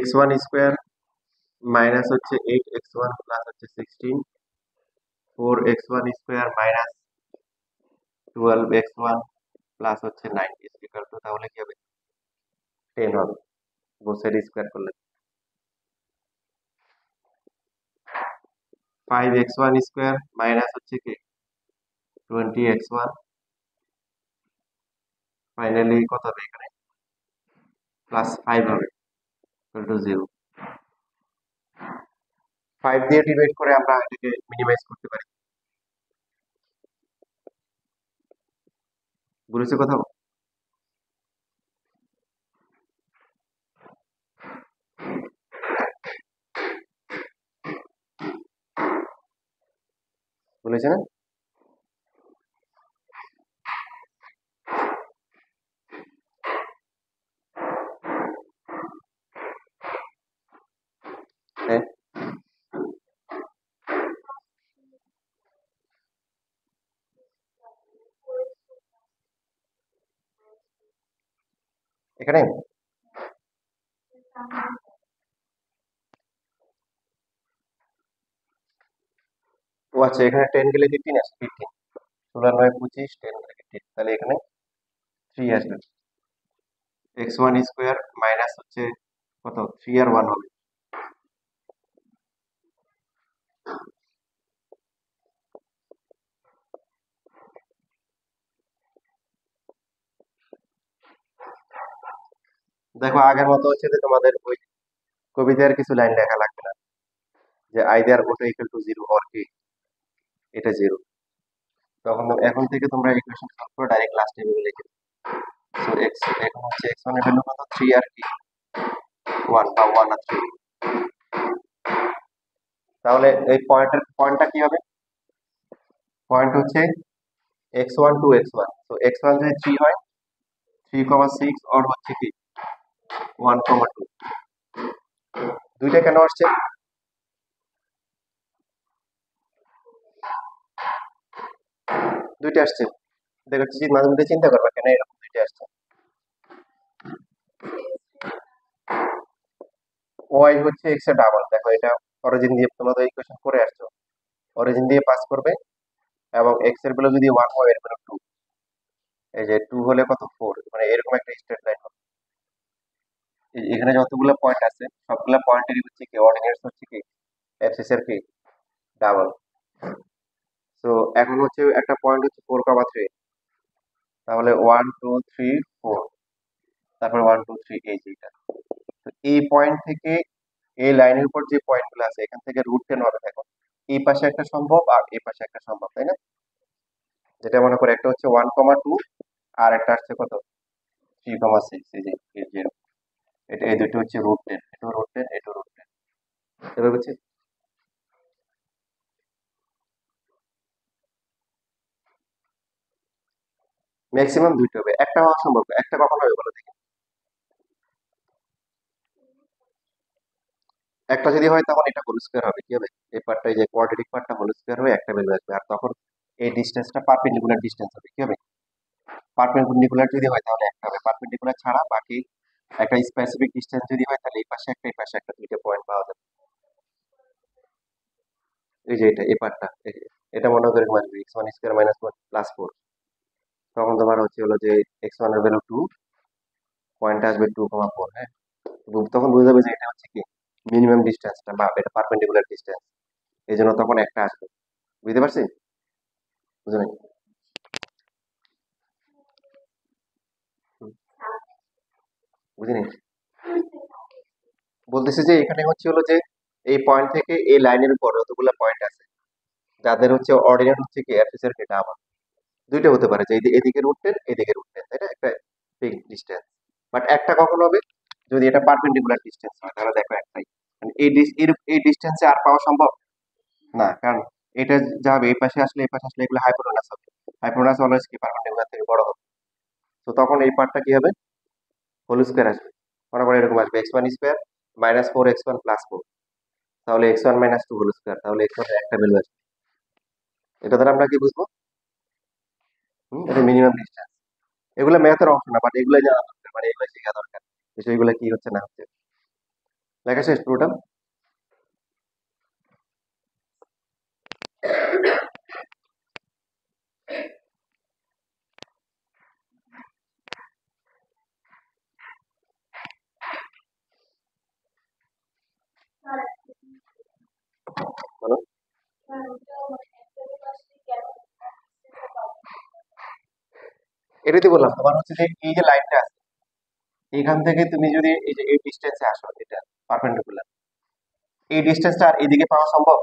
x1 স্কয়ার মাইনাস হচ্ছে 8x1 প্লাস হচ্ছে 16, 4x1 square minus 12x1 plus হচ্ছে 9 ইজ ইকুয়াল টু, তাহলে কি হবে? 10 হবে। বোথের স্কয়ার করলে 5x1 স্কয়ার মাইনাস হচ্ছে কি 20x1, ফাইনালি কত হবে এখানে? প্লাস 5 হবে, ইকুয়াল টু 0। 5 দিয়ে ডিভাইড করে আমরা এটাকে মিনিমাইজ করতে পারি। বুঝেছো কথা? বলেছে না? হ্যাঁ, এখানে ও আচ্ছা, এখানে 10 গেলে 15 আসে, 15 16 9 25, 10 গেলে 15, তাহলে এখানে 3 আসবে। x1 স্কয়ার মাইনাস হচ্ছে কত? 3 আর 1 হবে। দেখো আগের মতো হচ্ছে যে তোমাদের ওই কবিতার কিছু লাইন লেখা লাগবে না, যে আইদার ওটা ইকুয়াল টু 0 অর কি এটা 0। তখন এখন থেকে তোমরা ইকুয়েশন সলভ করে ডাইরেক্ট লাস্ট টাইমে লিখে দিবে। সো x এখন হচ্ছে x1 এর ভ্যালু কত? 3 আর কি 1 বা 1 আর 3। তাহলে এই পয়েন্টটা কি হবে? পয়েন্ট হচ্ছে x1 টু x1। তো x1 যদি 3 হয়, 3,6 অর হচ্ছে কি 1,2। দুইটা কেন আসছে? দুইটা আসছে, দেখো মাঝে মধ্যে চিন্তা করবা কেন এরকম দুইটা আসছে। ওয়াই হচ্ছে এক্স এর ডাবল। দেখো এটা অরিজিন দিয়ে তোমরা তো ইকুয়েশন করে আসছো, অরিজিন দিয়ে পাস করবে এবং এক্স এর ভ্যালু যদি 1 হয় এর ভ্যালু 2। এই যে 2 হলে কত? 4। মানে এরকম একটা স্ট্রেট লাইন হবে। এখানে যতগুলো পয়েন্ট আছে সবগুলো পয়েন্টেরই হচ্ছে কি অর্ডিনেটস হচ্ছে কি অ্যাক্সিস এর কি ডাবল। সো এখন হচ্ছে একটা পয়েন্ট হচ্ছে 4,3, তাহলে 1 2 3 4, তারপর 1 2 3 এই যেটা। তো এই পয়েন্ট থেকে এই লাইনের উপর যে পয়েন্টগুলো আছে এখান থেকে √10 হবে। দেখো এই পাশে একটা সম্ভব আর এই পাশে একটা সম্ভব, তাই না? যেটা মনে করে একটা হচ্ছে 1,2 আর একটা আসছে কত 3,6। এই যে এই যে এটা, এই দুটো হচ্ছে √10, এটা √10, এটা √10। এবার হচ্ছে ম্যাক্সিমাম দুইটা হবে, একটা হওয়া সম্ভব না। একটা কখন হবে বলো দেখি? একটা যদি হয় তখন এটা হোল স্কয়ার হবে, কি হবে? এই পার্টটা, এই যে কোয়াড্রেটিক পার্টটা হোল স্কয়ার হয়ে একটা ভ্যালু আসবে, আর তখন এই ডিসটেন্সটা পারপেন্ডিকুলার ডিসটেন্স হবে, কি হবে? পারপেন্ডিকুলার যদি হয় তাহলে একটা হবে, পারপেন্ডিকুলার ছাড়া বাকি একটা স্পেসিফিক ডিসটেন্স যদি হয় তাহলে এই পাশে একটা এই পাশে একটা, দুইটা পয়েন্ট পাওয়া যাবে। এই যে এটা এই পার্টটা, এটা মনে করে আসবে x1 স্কয়ার মাইনাস 1 প্লাস 4। তখন তোমার হচ্ছে হলো যে x1 এর ভ্যালু 2, পয়েন্ট আসবে 2,4। হ্যাঁ, তখন বুঝে যাবে যে এটা হচ্ছে কি মিনিমাম ডিসটেন্সটা বা এটা পারপেন্ডিকুলার ডিসটেন্স, এই জন্য তখন একটা আসবে। বুঝতে পারছি? বুঝে নাই? বুঝিনি। বলতেছি যে এখানে হচ্ছে হলো যে এই পয়েন্ট থেকে এই লাইনের উপর যতগুলো পয়েন্ট আছে যাদের হচ্ছে অর্ডিনেট হচ্ছে কি অ্যাক্সিসের এটা আবার দুইটা হতে পারে, যে এদিকে √10 এদিকে √10, তাই না? একটা ফিক্সড ডিসটেন্স। বাট একটা কখন হবে? যদি এটা পারপেন্ডিকুলার ডিসটেন্স হয়, তাহলে দেখো একটাই। মানে এই ডিস্টেন্সে আর পাওয়া সম্ভব না, কারণ এটা যা হবে এই পাশে আসলে এগুলো হাইপোটেনাস হবে। হাইপোটেনাস অলওয়েজ কি পারপেন্ডিকুলার থেকে বড় হবে। তো তখন এই পার্টটা কি হবে, হোল স্কোয়ার আসবে। মনে করে এরকম আসবে X one square minus four X one plus four, তাহলে X one minus two whole square, তাহলে এক্স ওয়ান একটা ভ্যালু আসবে। এটা দ্বারা আমরা কি বুঝবো, এটা মিনিমাম ডিস্টেন্স। এগুলো ম্যাথের অংশ না, বাট এগুলো জানা দরকার, মানে এগুলো শেখা দরকার বিষয়গুলো কি হচ্ছে না হচ্ছে। লেখা শেষ পুরোটা? বলো। এটাই তো বললাম তোমার হচ্ছে যে এই যে লাইনটা আছে, এখান থেকে তুমি যদি এই যে এই ডিস্টেন্সে আসো, এটা পারপেন্ডিকুলার, এই ডিস্টেন্সটা আর এদিকে পাওয়া সম্ভব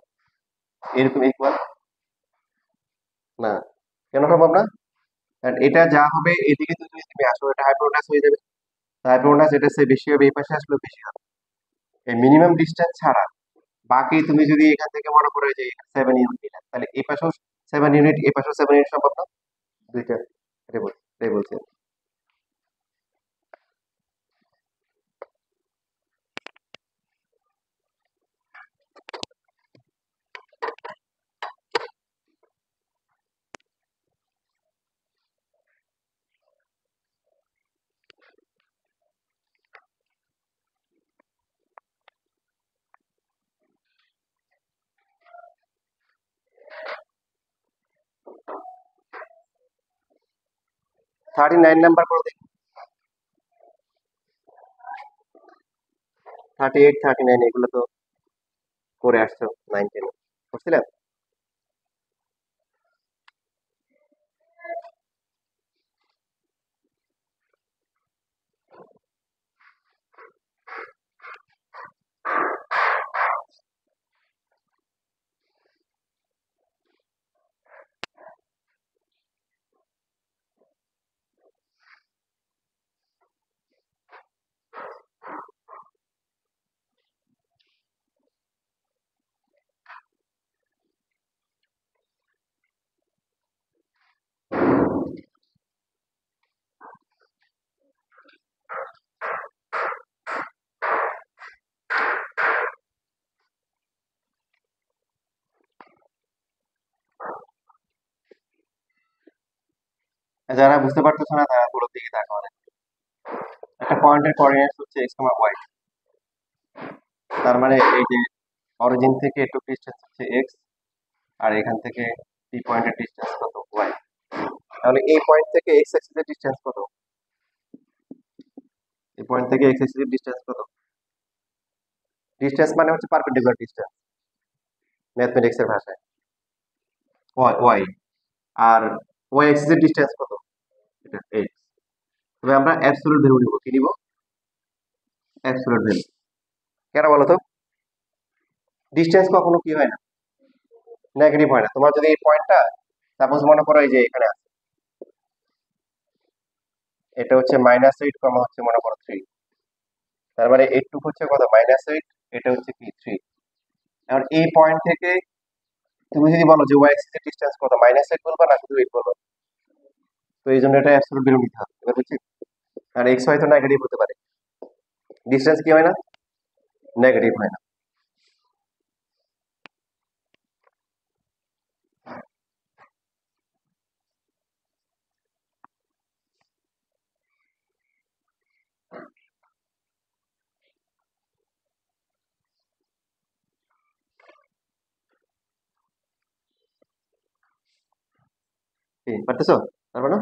এরকম ইকুয়াল না? কেন সম্ভব না? কারণ এটা যা হবে এদিকে তো যদি তুমি আসো, এটা হাইপোটেনাস হয়ে যাবে। হাইপোটেনাস এটা সে বেশি হবে, এই পাশে আসলেও বেশি হবে। এই মিনিমাম ডিস্টেন্স ছাড়া বাকি তুমি যদি এখান থেকে মনে করো যে সেভেন ইউনিট নিলাম, তাহলে এই পাশেও সেভেন ইউনিট, এই পাশেও সেভেন ইউনিট সম্ভব না? দুইটা, এটাই বলছি। 39 নাম্বার করে দেখি। 38 39 এগুলো তো করে আসছো 9 10 করছিলাম। যারা বুঝতে পারতেছো না তারা পুরো দিকে তাকাও। একটা পয়েন্টের কোঅর্ডিনেটস হচ্ছে এক্স কমা ওয়াই, তার মানে এই যে অরিজিন থেকে এটুকু ডিস্টেন্স হচ্ছে এক্স, আর এখান থেকে এই পয়েন্টের ডিস্টেন্স কত, ওয়াই। তাহলে এই পয়েন্ট থেকে এক্স অ্যাক্সিসের ডিস্টেন্স কত, এই পয়েন্ট থেকে এক্স অ্যাক্সিসের ডিস্টেন্স কত? ডিস্টেন্স মানে হচ্ছে পারপেন্ডিকুলার ডিস্টেন্স ম্যাথমেটিক্স এর ভাষায়, ওয়াই ওয়াই। আর ওয়াই অ্যাক্সিসের ডিস্টেন্স কত, এটা এক্স। তবে আমরা অ্যাবসলিউট ভ্যালু নিব, কি নিব? Absolute value. কেন বলো তো? ডিস্টেন্স কখনো কি হয় না, নেগেটিভ হয় না। তোমার যদি এই পয়েন্টটা সাপোজ মনে করো এই যে এখানে আছে, এটা হচ্ছে -8 কমা হচ্ছে মনে করো 3, তার মানে এইটুকু হচ্ছে কত, -8, এটা হচ্ছে কি 3। এখন এই পয়েন্ট থেকে তুমি যদি বলো যে ওয়াই এক্সিস এর ডিসটেন্স কত, -8 বলবা না শুধু 8 বলবা? তো এই জন্য এটা অ্যাবসলিউট ভ্যালু নিতে হবে, এবার বুঝছি। আর এক্স হয়তো নেগেটিভ হতে পারে, ডিসটেন্স কি হয় না, নেগেটিভ হয় না। কি পারতেছো? পারবে না?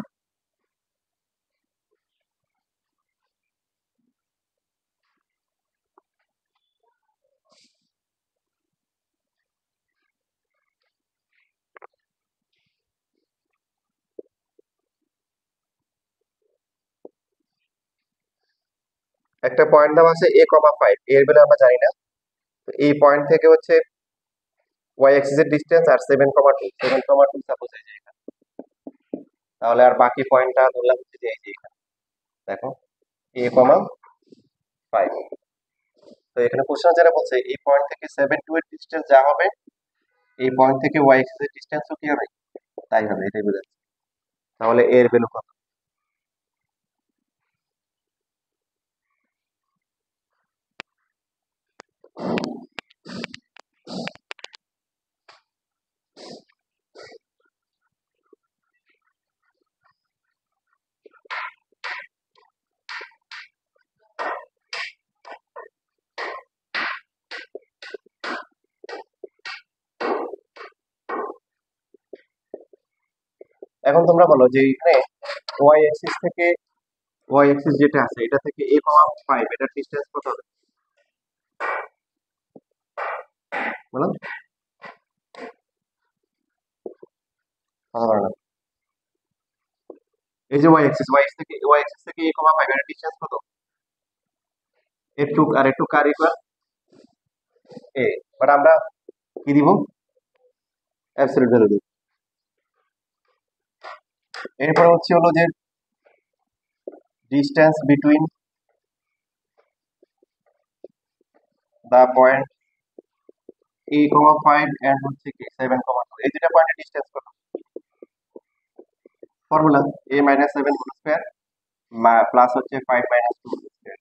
একটা পয়েন্ট দেওয়া আছে a কমা 5, এর ভ্যালু আমরা জানি না। তো এই পয়েন্ট থেকে হচ্ছে ওয়াই অ্যাক্সিস এর ডিসটেন্স আর 7,2, 7,2 সাপোজ এই যে এখানে। তাহলে আর বাকি পয়েন্টটা ধরলাম হচ্ছে যে এই যে এখানে, দেখো a কমা 5। তো এখানে কোশ্চেন যেটা বলছে এই পয়েন্ট থেকে 7 to 8 ডিস্টেন্স যা হবে এই পয়েন্ট থেকে ওয়াই এক্সিস এর ডিস্টেন্সও কি হবে তাই হবে, এটাই বোঝাচ্ছে। তাহলে এর ভ্যালু কত? এখন তোমরা বলো যে এখানে ওয়াই এক্সিস থেকে ওয়াই এক্সিস যেটা আছে এটা থেকে a, 5 এটার ডিসটেন্স কত হবে বলো? কথা বলো না। এই যে ওয়াই এক্সিস থেকে a, 5 এটার ডিসটেন্স কত? একটু আর একটু কার ইকুয়াল এ, বাট আমরা কি দিব? অ্যাবসলিউট ভ্যালু দিব। এরপরে হচ্ছে হলো যে distance between the point a, 5 and হচ্ছে কি 7, 2 এই দুটা পয়েন্টের ডিসটেন্স কত? Formula a minus 7 whole square plus হচ্ছে 5 minus 2 whole square,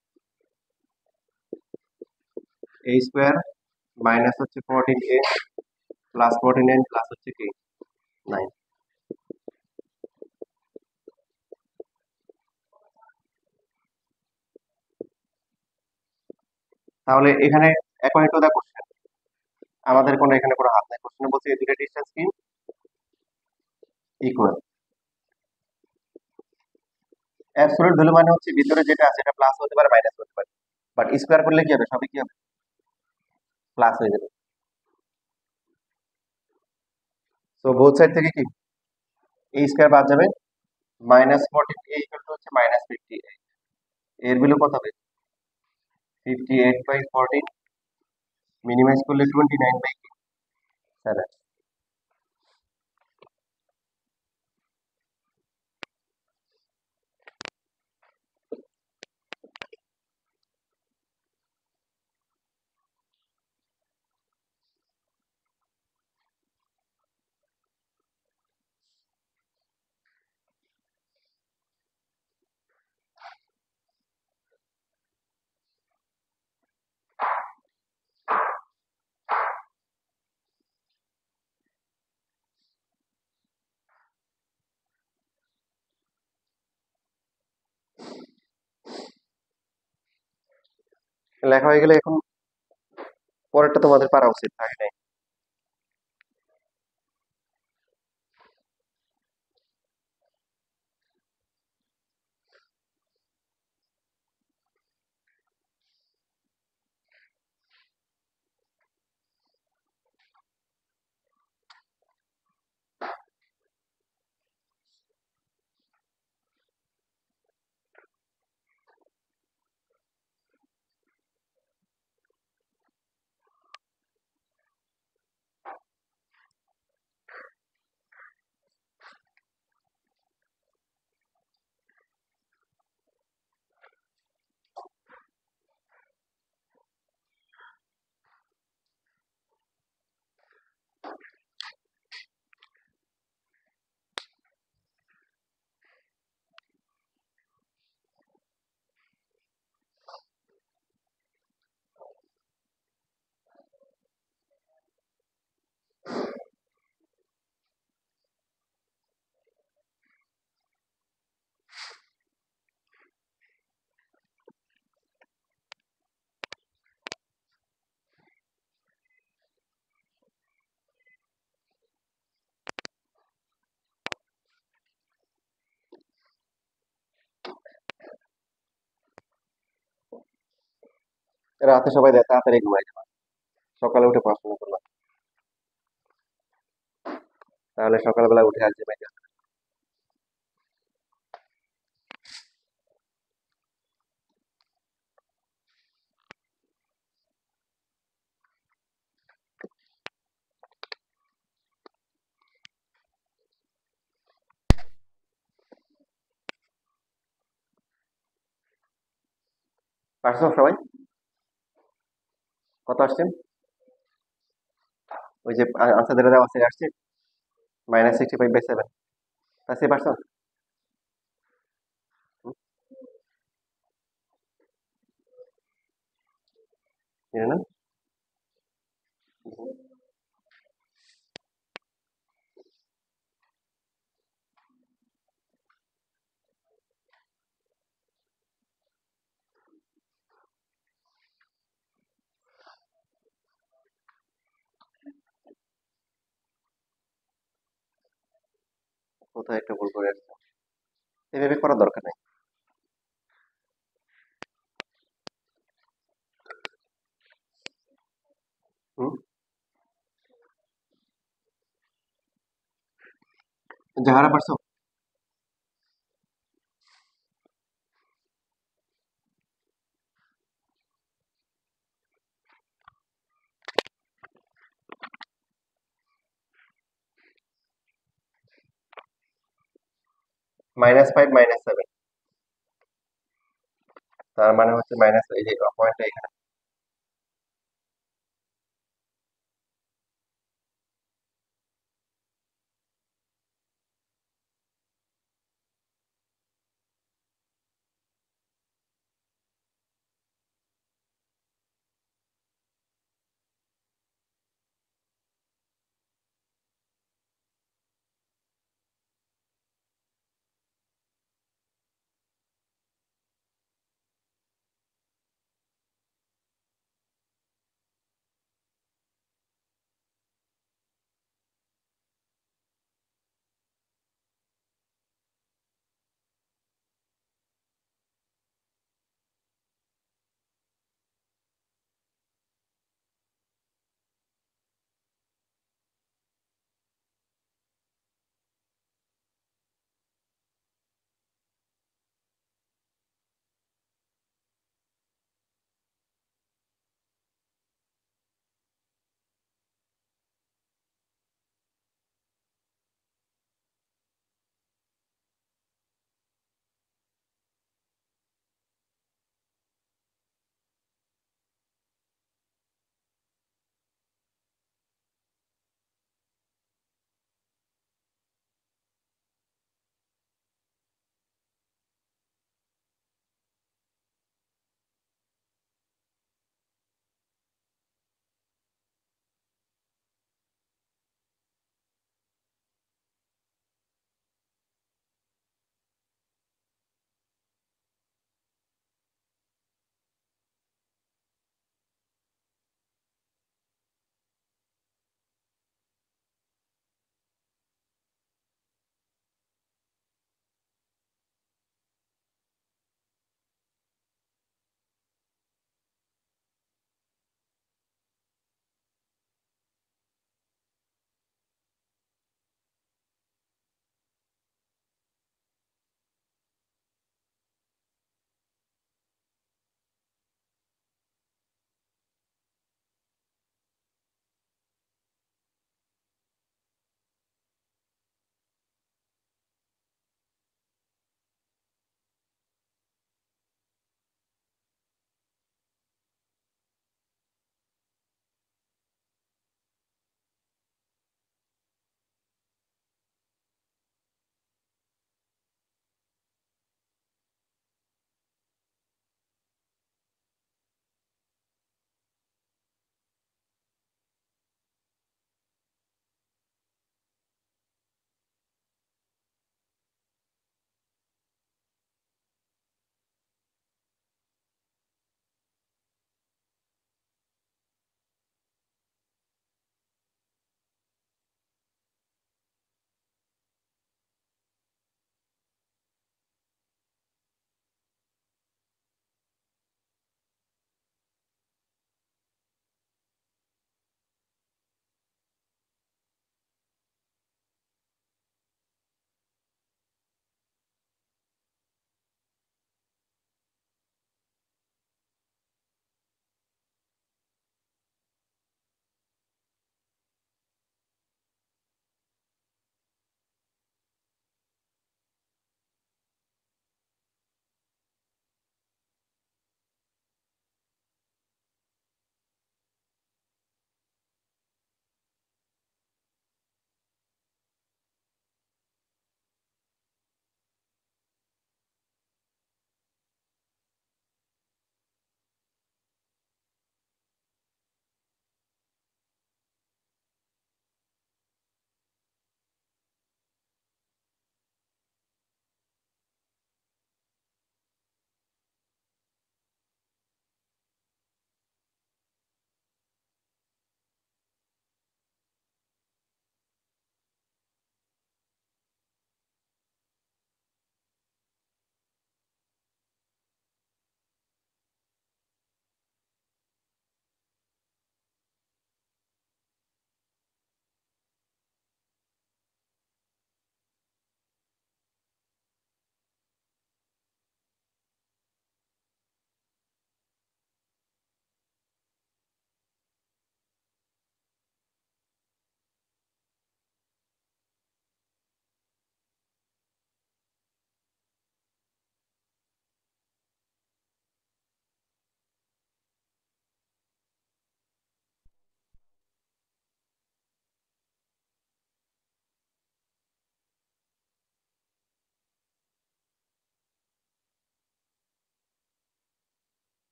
a square minus হচ্ছে 14a প্লাস 14n প্লাস হচ্ছে কি 9। তাহলে এখানে অ্যাকর্ডিং টু দা কোশ্চেন আমাদের কোনো এখানে কোনো হাত নাই, কোশ্চেনে বলছে এই দুটো ডিসটেন্স কি ইকুয়াল। অ্যাবসলিউট ভ্যালু মানে হচ্ছে ভিতরে যেটা আছে এটা প্লাস হতে পারে মাইনাস হতে পারে, বাট স্কয়ার করলে কি হবে? সবই কি হবে? প্লাস হয়ে যাবে। সো বোথ সাইড থেকে কি a স্কয়ার বাদ যাবে, মাইনাস 14a ইকুয়াল টু হচ্ছে মাইনাস 58, এর ভ্যালু কত হবে? 58/14 মিনিমাইজ করলে 29/7। লেখা হয়ে গেলে এখন পরেরটা তোমাদের পারা উচিত থাকে নাই। রাতে সবাই দেয় তাড়াতাড়ি ঘুমাই যাবা, সকালে উঠে পড়াশোনা করবা, তাহলে সকালবেলা উঠে আর ঘুমাই যাবে। পারছো সবাই? কত আসছে? ওই যে আনসার যেটা দেওয়া আছে আসছে -65/7, তা সে পারছো? জানি না। কোথায় একটা ভুল করে আসছে, এভাবে করার দরকার নেই। হুম, যাহারা পারছো -5 -7, তার মানে হচ্ছে মাইনাস এই যে পয়েন্টটা এখানে